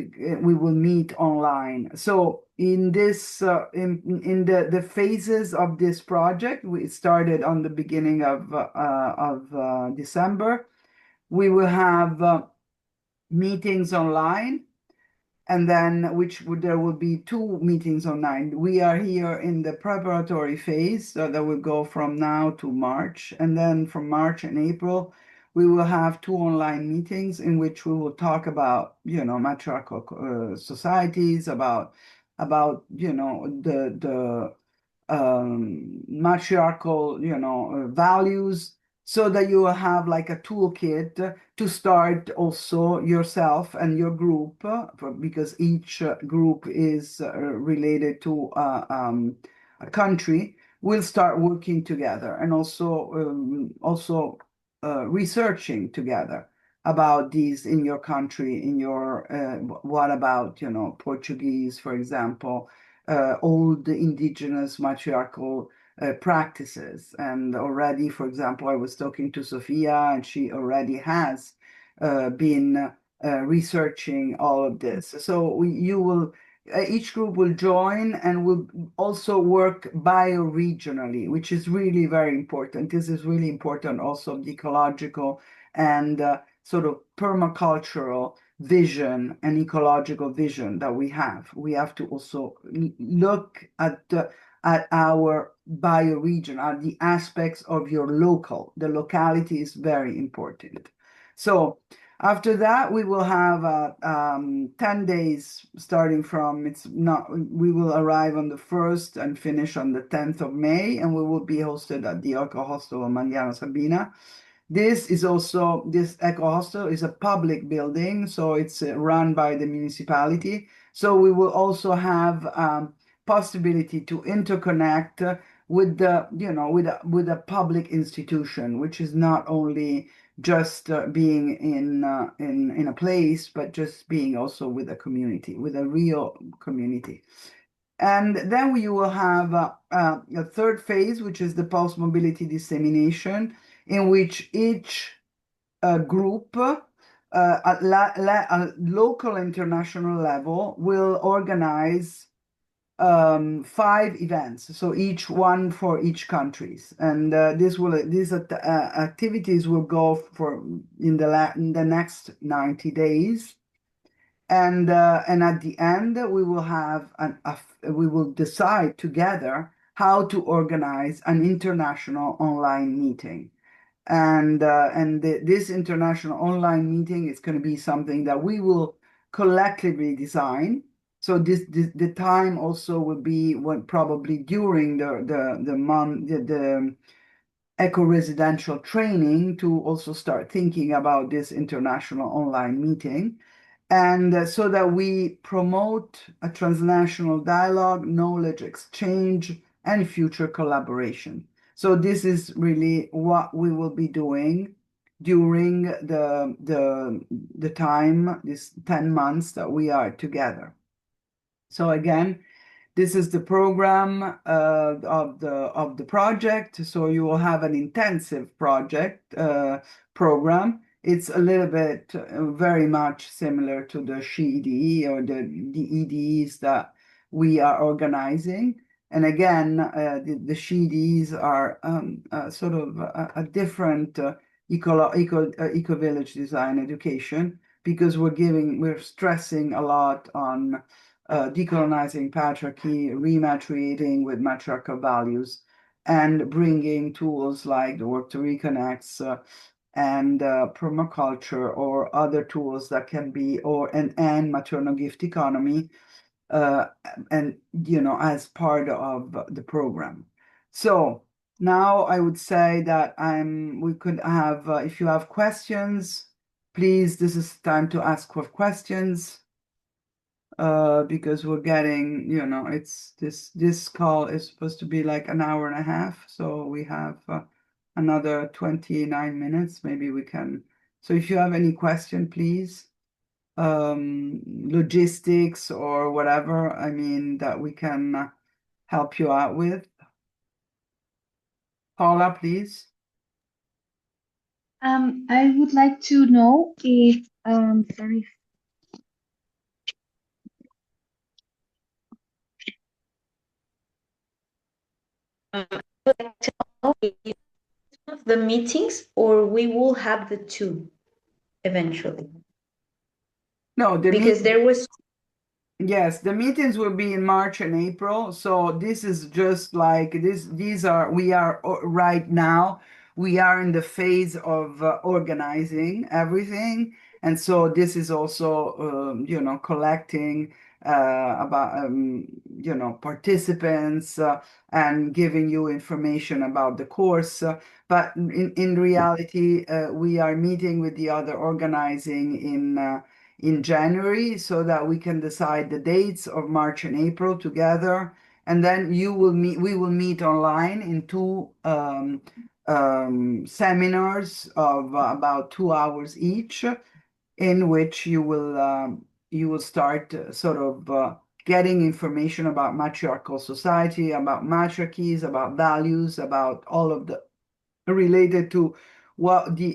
meet online. So in this in the phases of this project, we started on the beginning of December. We will have meetings online, and then there will be 2 meetings online. We are here in the preparatory phase, so that will go from now to March, and then from March and April we will have 2 online meetings in which we will talk about, matriarchal societies, about the matriarchal, values, so that you will have like a toolkit to start also yourself and your group, because each group is related to a country. We'll start working together, and also researching together about these in your country, what about, Portuguese, for example, old indigenous matriarchal practices. And already, for example, I was talking to Sophia, and she already has been researching all of this. So each group will join and will also work bioregionally, which is really very important. This is really important also, the ecological and sort of permacultural vision and ecological vision that we have. We have to also look at our bioregion, at the aspects of your local. The locality is very important. So after that, we will have 10 days starting from, we will arrive on the 1st and finish on the 10th of May, and we will be hosted at the Eco Hostel of Mariana Sabina. This Eco Hostel is a public building, so it's run by the municipality. So we will also have possibility to interconnect with with a public institution, which is not only just being in a place, but just being also with a community, with a real community. And then we will have a 3rd phase, which is the post-mobility dissemination, in which each group at local international level will organize 5 events, so each one for each countries, and these activities will go for in the next 90 days, And at the end, we will have we will decide together how to organize an international online meeting. And this international online meeting is going to be something that we will collectively design. So the time also will be probably during the eco-residential training to also start thinking about this international online meeting. And so that we promote a transnational dialogue, knowledge exchange, and future collaboration. So this is really what we will be doing during the time, this 10 months that we are together. So again, this is the program of the project. So you will have an intensive project program. It's a little bit very much similar to the SHE-EDE or the EDEs that we are organizing. And again, the SHE-EDEs are sort of a different eco-village design education, because we're stressing a lot on decolonizing patriarchy, rematriating with matriarchal values, and bringing tools like the work to reconnect and permaculture or other tools that can be, and maternal gift economy, and as part of the program. So now I would say that we could have, if you have questions, please, this is time to ask for questions. Because we're getting, it's this call is supposed to be like an hour and a half, so we have another 29 minutes. Maybe we can. So if you have any question, please, logistics or whatever, I mean, that we can help you out with. Paula, please. I would like to know if, sorry. I would like to know if one of the meetings or we will have the two eventually. No, because there was. Yes, the meetings will be in March and April. So this is just like this. We are right now, we are in the phase of organizing everything. And so this is also, collecting about, participants and giving you information about the course. But in reality, we are meeting with the other organizing in January, so that we can decide the dates of March and April together. And then we will meet online in two seminars of about 2 hours each, in which you will start sort of getting information about matriarchal society, about matriarchies, about values, about all of the related to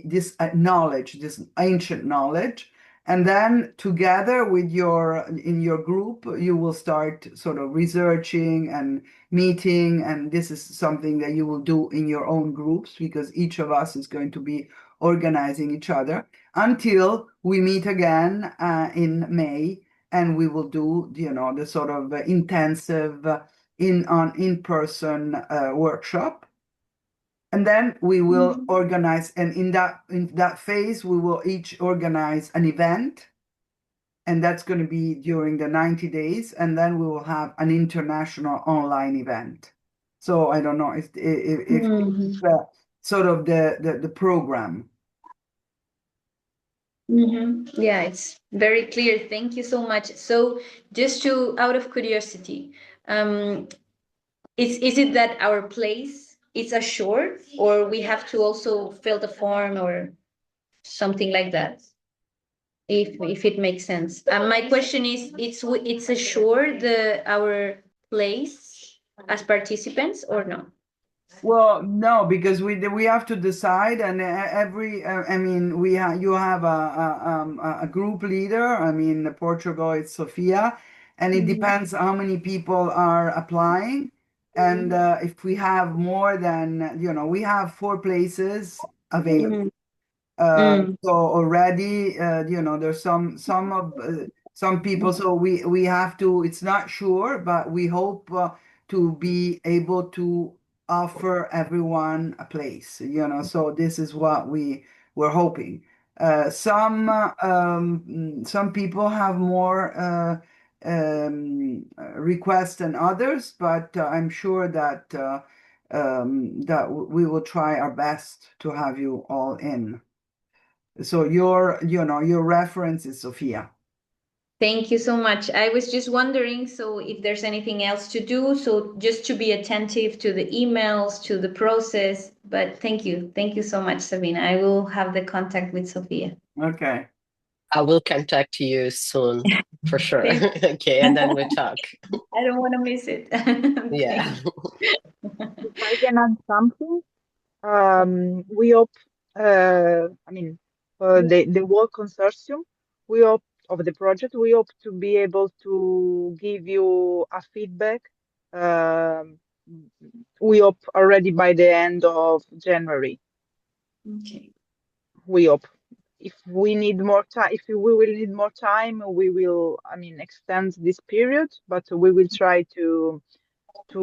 this knowledge, this ancient knowledge. And then together with in your group, you will start sort of researching and meeting. And this is something that you will do in your own groups, because each of us is going to be organizing each other until we meet again in May. And we will do, the sort of intensive in-person workshop. And then we will organize, and in that phase, we will each organize an event, and that's going to be during the 90 days, and then we will have an international online event. So I don't know if sort of the program. Yeah, it's very clear. Thank you so much. So just out of curiosity, is it that our place is assured, or we have to also fill the form or something like that? If it makes sense. My question is, it's assured our place as participants or no? Well, no, because we have to decide, and every I mean you have a group leader. I mean, Portugal, it's Sofia, and it depends how many people are applying. And if we have more than, we have 4 places available. So already, there's some of some people. So we have to. It's not sure, but we hope to be able to offer everyone a place. So this is what we're hoping. Some people have more requests than others, but I'm sure that that we will try our best to have you all in. So your reference is Sophia. Thank you so much. I was just wondering, so if there's anything else to do, so just to be attentive to the emails, to the process. But thank you. Thank you so much, Sabina. I will have the contact with Sophia. Okay. I will contact you soon for sure. Thank Okay, and then we talk. I don't want to miss it. Yeah. If I can add something, we hope, the whole consortium, we hope of the project, we hope to be able to give you a feedback. We hope already by the end of January. Okay. We hope. If we need more time, if we will need more time, we will, extend this period, but we will try to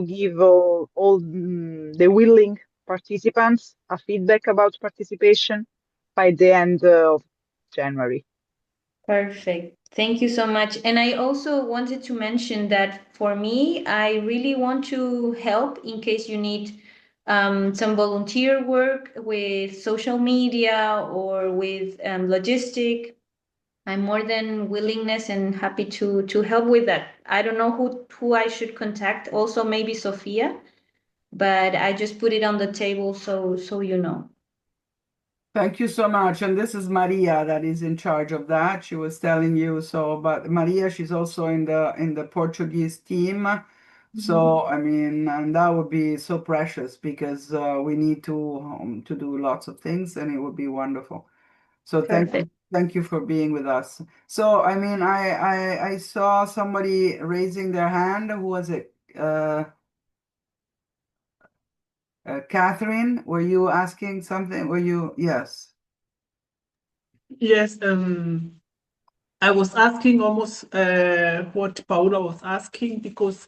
give all the willing participants a feedback about participation by the end of January. Perfect. Thank you so much. And I also wanted to mention that for me, I really want to help in case you need some volunteer work with social media or with logistic. I'm more than willingness and happy to help with that. I don't know who I should contact. Also, maybe Sophia, but I just put it on the table so you know. Thank you so much. And this is Maria that is in charge of that. She was telling you so, but Maria, she's also in the Portuguese team. So and that would be so precious because we need to do lots of things, and it would be wonderful. So thank you for being with us. So I saw somebody raising their hand. Who was it? Catherine, were you asking something? Yes. Yes, I was asking almost what Paula was asking, because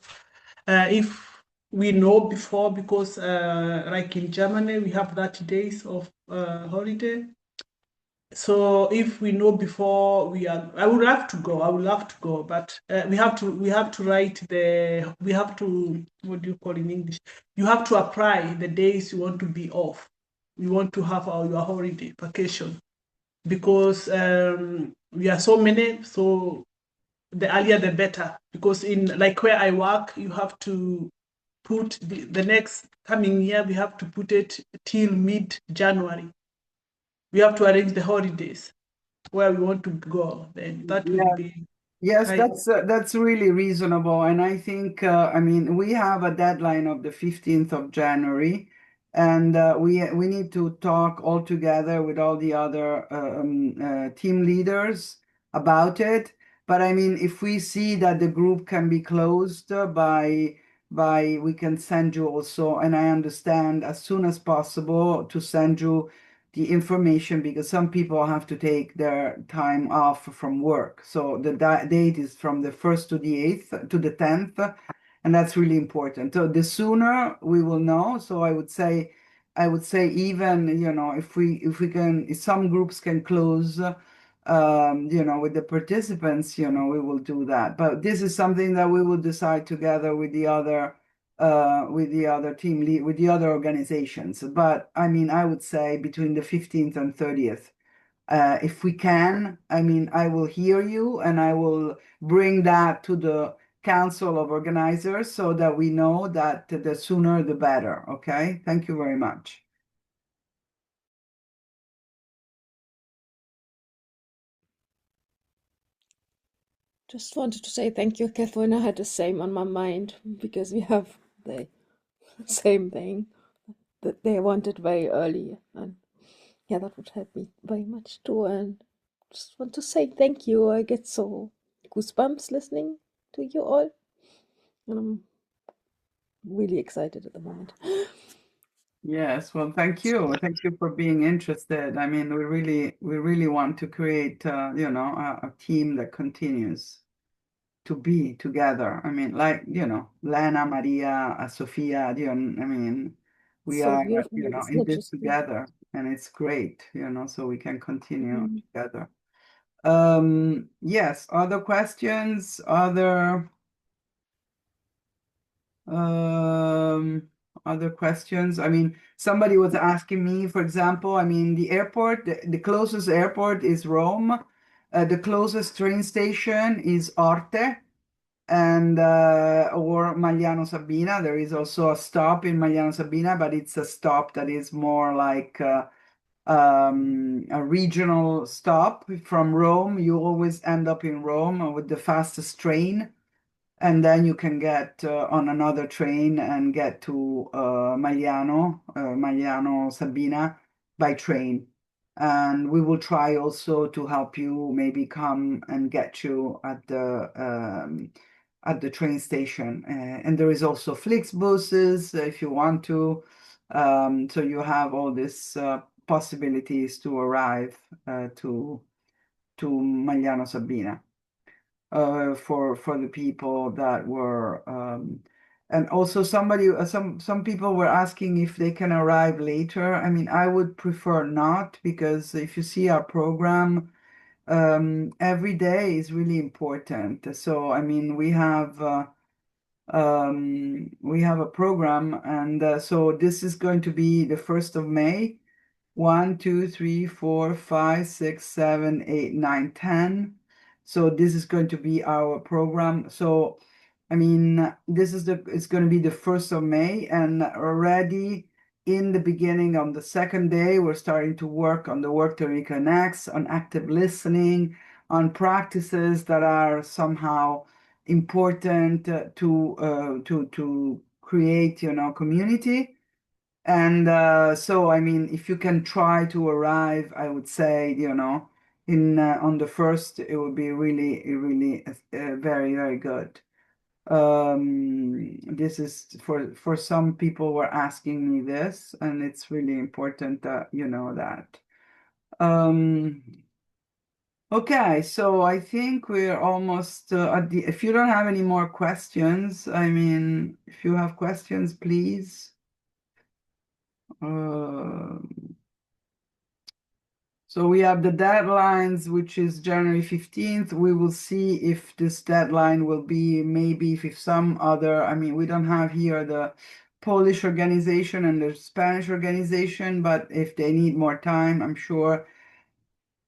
if we know before, because like in Germany, we have 30 days of holiday. So if we know before, I would love to go, but we have to write what do you call in English? You have to apply the days you want to be off. You want to have your holiday vacation, because we are so many, so the earlier the better, because in like where I work, you have to put the next coming year, we have to put it till mid-January. We have to arrange the holidays where we want to go. Then that will be Yes, that's really reasonable. And I think, we have a deadline of the 15th of January, and we need to talk all together with all the other team leaders about it. But if we see that the group can be closed we can send you also, and I understand as soon as possible to send you the information, because some people have to take their time off from work. So the date is from the 1st to the 8th to the 10th, and that's really important. So the sooner we will know. So I would say even, if some groups can close, with the participants, we will do that. But this is something that we will decide together with the other team lead, with the other organizations. But I would say between the 15th and 30th, if we can. I will hear you, and I will bring that to the council of organizers so that we know that the sooner the better. Okay, thank you very much. Just wanted to say thank you, Catherine. I had the same on my mind because we have the same thing that they wanted very early, and yeah, that would help me very much too. And just want to say thank you. I get so goosebumps listening to you all, and I'm really excited at the moment. Yes, well, thank you. Thank you for being interested. I mean, we really want to create, a team that continues to be together. I mean, like, Lena, Maria, Sofia, I mean, we So are, beautiful. It's in not this just together, and it's great, so we can continue Mm. together. Yes, other questions, other questions. I mean, somebody was asking me, for example, I mean, the airport, the closest airport is Rome. The closest train station is Orte and or Magliano Sabina. There is also a stop in Magliano Sabina, but it's a stop that is more like a regional stop from Rome. You always end up in Rome with the fastest train, and then you can get on another train and get to Magliano Sabina by train. And we will try also to help you maybe come and get you at the train station. And there is also Flixbuses if you want to. So you have all these possibilities to arrive to Magliano Sabina for the people that were and also some people were asking if they can arrive later. I mean, I would prefer not, because if you see our program, every day is really important. So I mean, we have a program, and so this is going to be the 1st of May. 1, 2, 3, 4, 5, 6, 7, 8, 9, 10. So this is going to be our program. So I mean, it's going to be the 1st of May, and already in the beginning on the second day, we're starting to work on the work that reconnects, on active listening, on practices that are somehow important to create, community. And so, I mean, if you can try to arrive, I would say, in on the 1st, it would be really, really very, very good. This is for some people were asking me this, and it's really important that you know that. Um, okay, so I think we're almost at the. If you don't have any more questions, I mean, if you have questions, please. So we have the deadlines, which is January 15th. We will see if this deadline will be maybe if some other, I mean, we don't have here the Polish organization and the Spanish organization, but if they need more time, I'm sure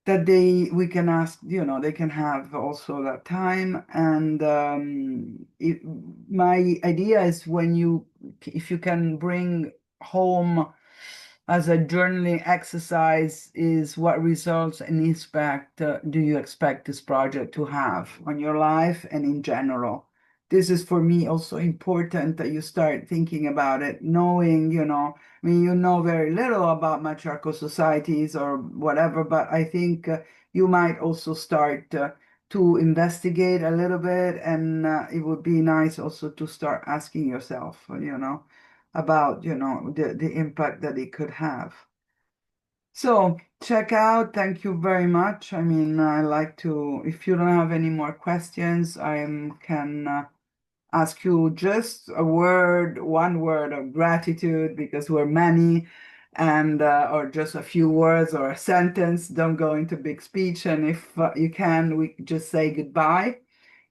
that we can ask, they can have also that time. And my idea is if you can bring home as a journaling exercise, is what results and impact do you expect this project to have on your life and in general. This is for me also important that you start thinking about it, knowing, I mean, you know very little about matriarchal societies or whatever, but I think you might also start to investigate a little bit, and it would be nice also to start asking yourself, about the impact that it could have. So check out. Thank you very much. I mean, I like to, if you don't have any more questions, I can ask you just one word of gratitude, because we're many, and or just a few words or a sentence. Don't go into big speech, and if you can, we just say goodbye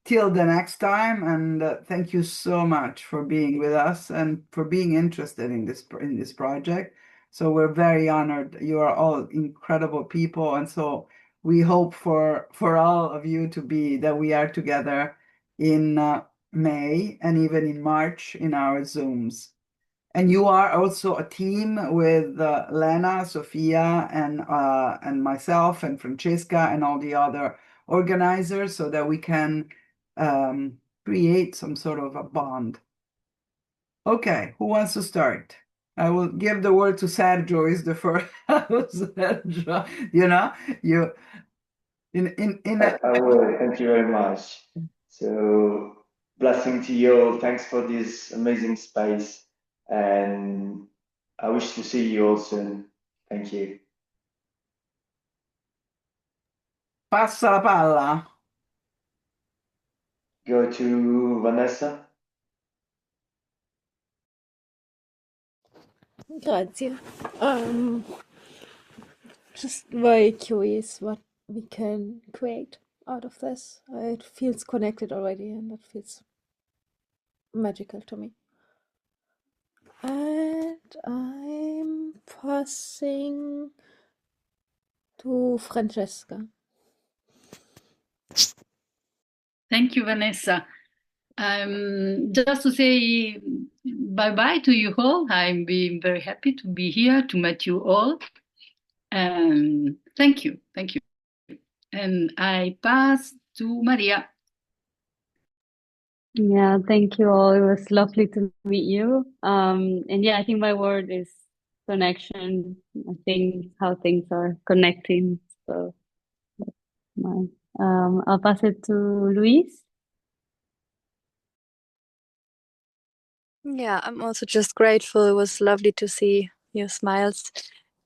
till the next time. And thank you so much for being with us and for being interested in this project. So we're very honored. You are all incredible people, and so we hope for all of you that we are together in May and even in March in our Zooms. And you are also a team with Lena, Sofia, and myself and Francesca and all the other organizers, so that we can create some sort of a bond. Okay, who wants to start? I will give the word to Sergio. Is the first. Sergio, you I will. Thank you very much. So, blessing to you. Thanks for this amazing space. And I wish to see you all soon. Thank you. Passa la palla. Go to Vanessa. Grazie. Just very curious what we can create out of this. It feels connected already, and that feels magical to me. And I'm passing to Francesca. Thank you, Vanessa. Just to say bye-bye to you all. I'm being very happy to be here, to meet you all. Thank you. And I pass to Maria. Yeah, thank you all. It was lovely to meet you. And yeah, I think my word is connection. I think how things are connecting. So my, I'll pass it to Luis. Yeah, I'm also just grateful. It was lovely to see your smiles.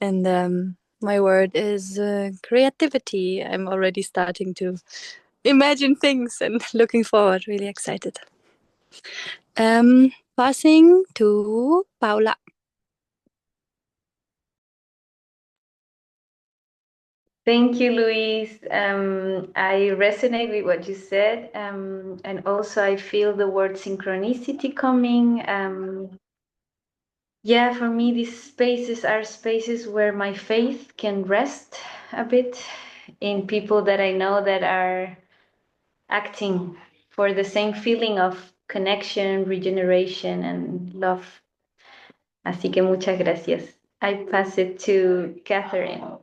And my word is creativity. I'm already starting to imagine things and looking forward, really excited. Passing to Paula. Thank you, Luis. I resonate with what you said. And also I feel the word synchronicity coming. Yeah, for me, these spaces are spaces where my faith can rest a bit in people that I know that are acting for the same feeling of connection, regeneration, and love. Así que muchas gracias. I pass it to Catherine.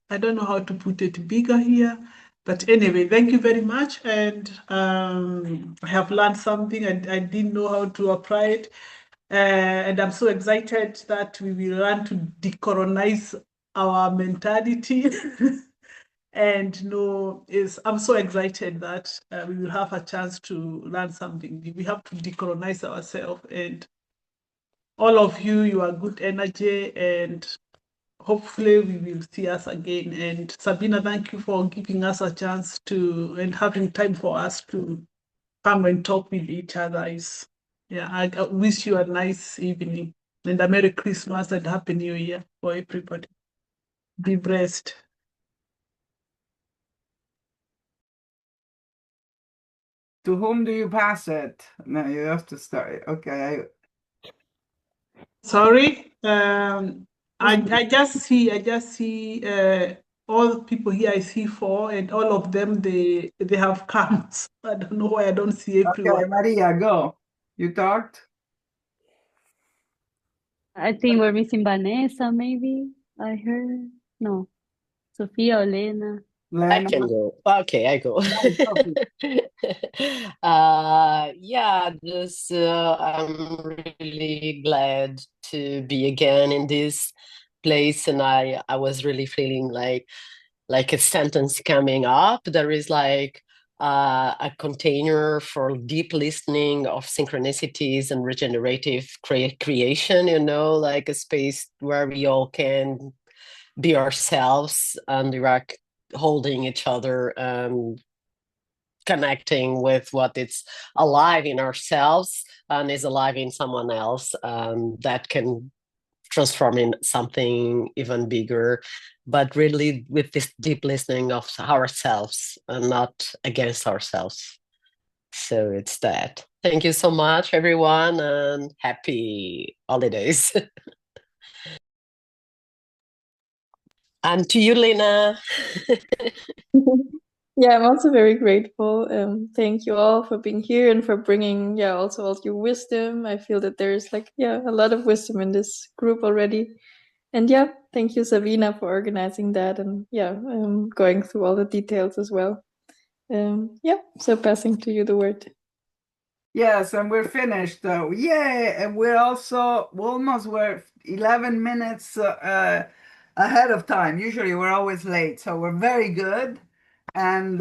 I don't know how to put it bigger here, but anyway, thank you very much. And I have learned something and I didn't know how to apply it. And I'm so excited that we will learn to decolonize our mentality. And I'm so excited that we will have a chance to learn something. We have to decolonize ourselves. And all of you, you are good energy, and hopefully we will see us again. And Sabina, thank you for giving us a chance to and having time for us to come and talk with each other. I wish you a nice evening and a Merry Christmas and Happy New Year for everybody. Be blessed. To whom do you pass it? No, you have to start. Okay. Sorry, I just see all the people here. I see four, and all of them they have come. So I don't know why I don't see Okay, everyone. Maria, go. You talked? I think we're missing Vanessa, maybe. I heard. No. Sofia or Lena. I Lena? can go. Okay, I go. Yeah, just I'm really glad to be again in this place, and I was really feeling like a sentence coming up. There is like a container for deep listening of synchronicities and regenerative creation, like a space where we all can be ourselves and we are holding each other and connecting with what is alive in ourselves and is alive in someone else, that can transform in something even bigger, but really with this deep listening of ourselves and not against ourselves. So it's that. Thank you so much, everyone, and happy holidays. And to you, Lena. Yeah, I'm also very grateful. Thank you all for being here and for bringing, also all your wisdom. I feel that there's a lot of wisdom in this group already. And thank you, Sabina, for organizing that and going through all the details as well. So passing to you the word. Yes, and we're finished though. Yay! And we almost were 11 minutes ahead of time. Usually we're always late, so we're very good. And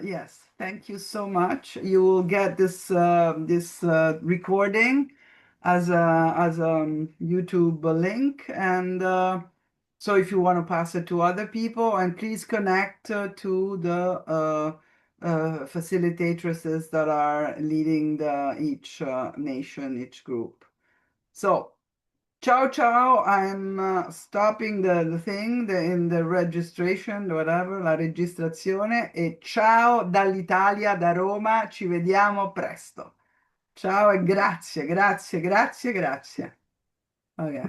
yes, thank you so much. You will get this recording as a YouTube link, and so if you want to pass it to other people, and please connect to the facilitatresses that are leading each nation, each group. So ciao ciao, I'm stopping the thing in the registration, whatever, la registrazione, e ciao dall'Italia, da Roma, ci vediamo presto. Ciao e grazie, grazie, grazie, grazie. Ok.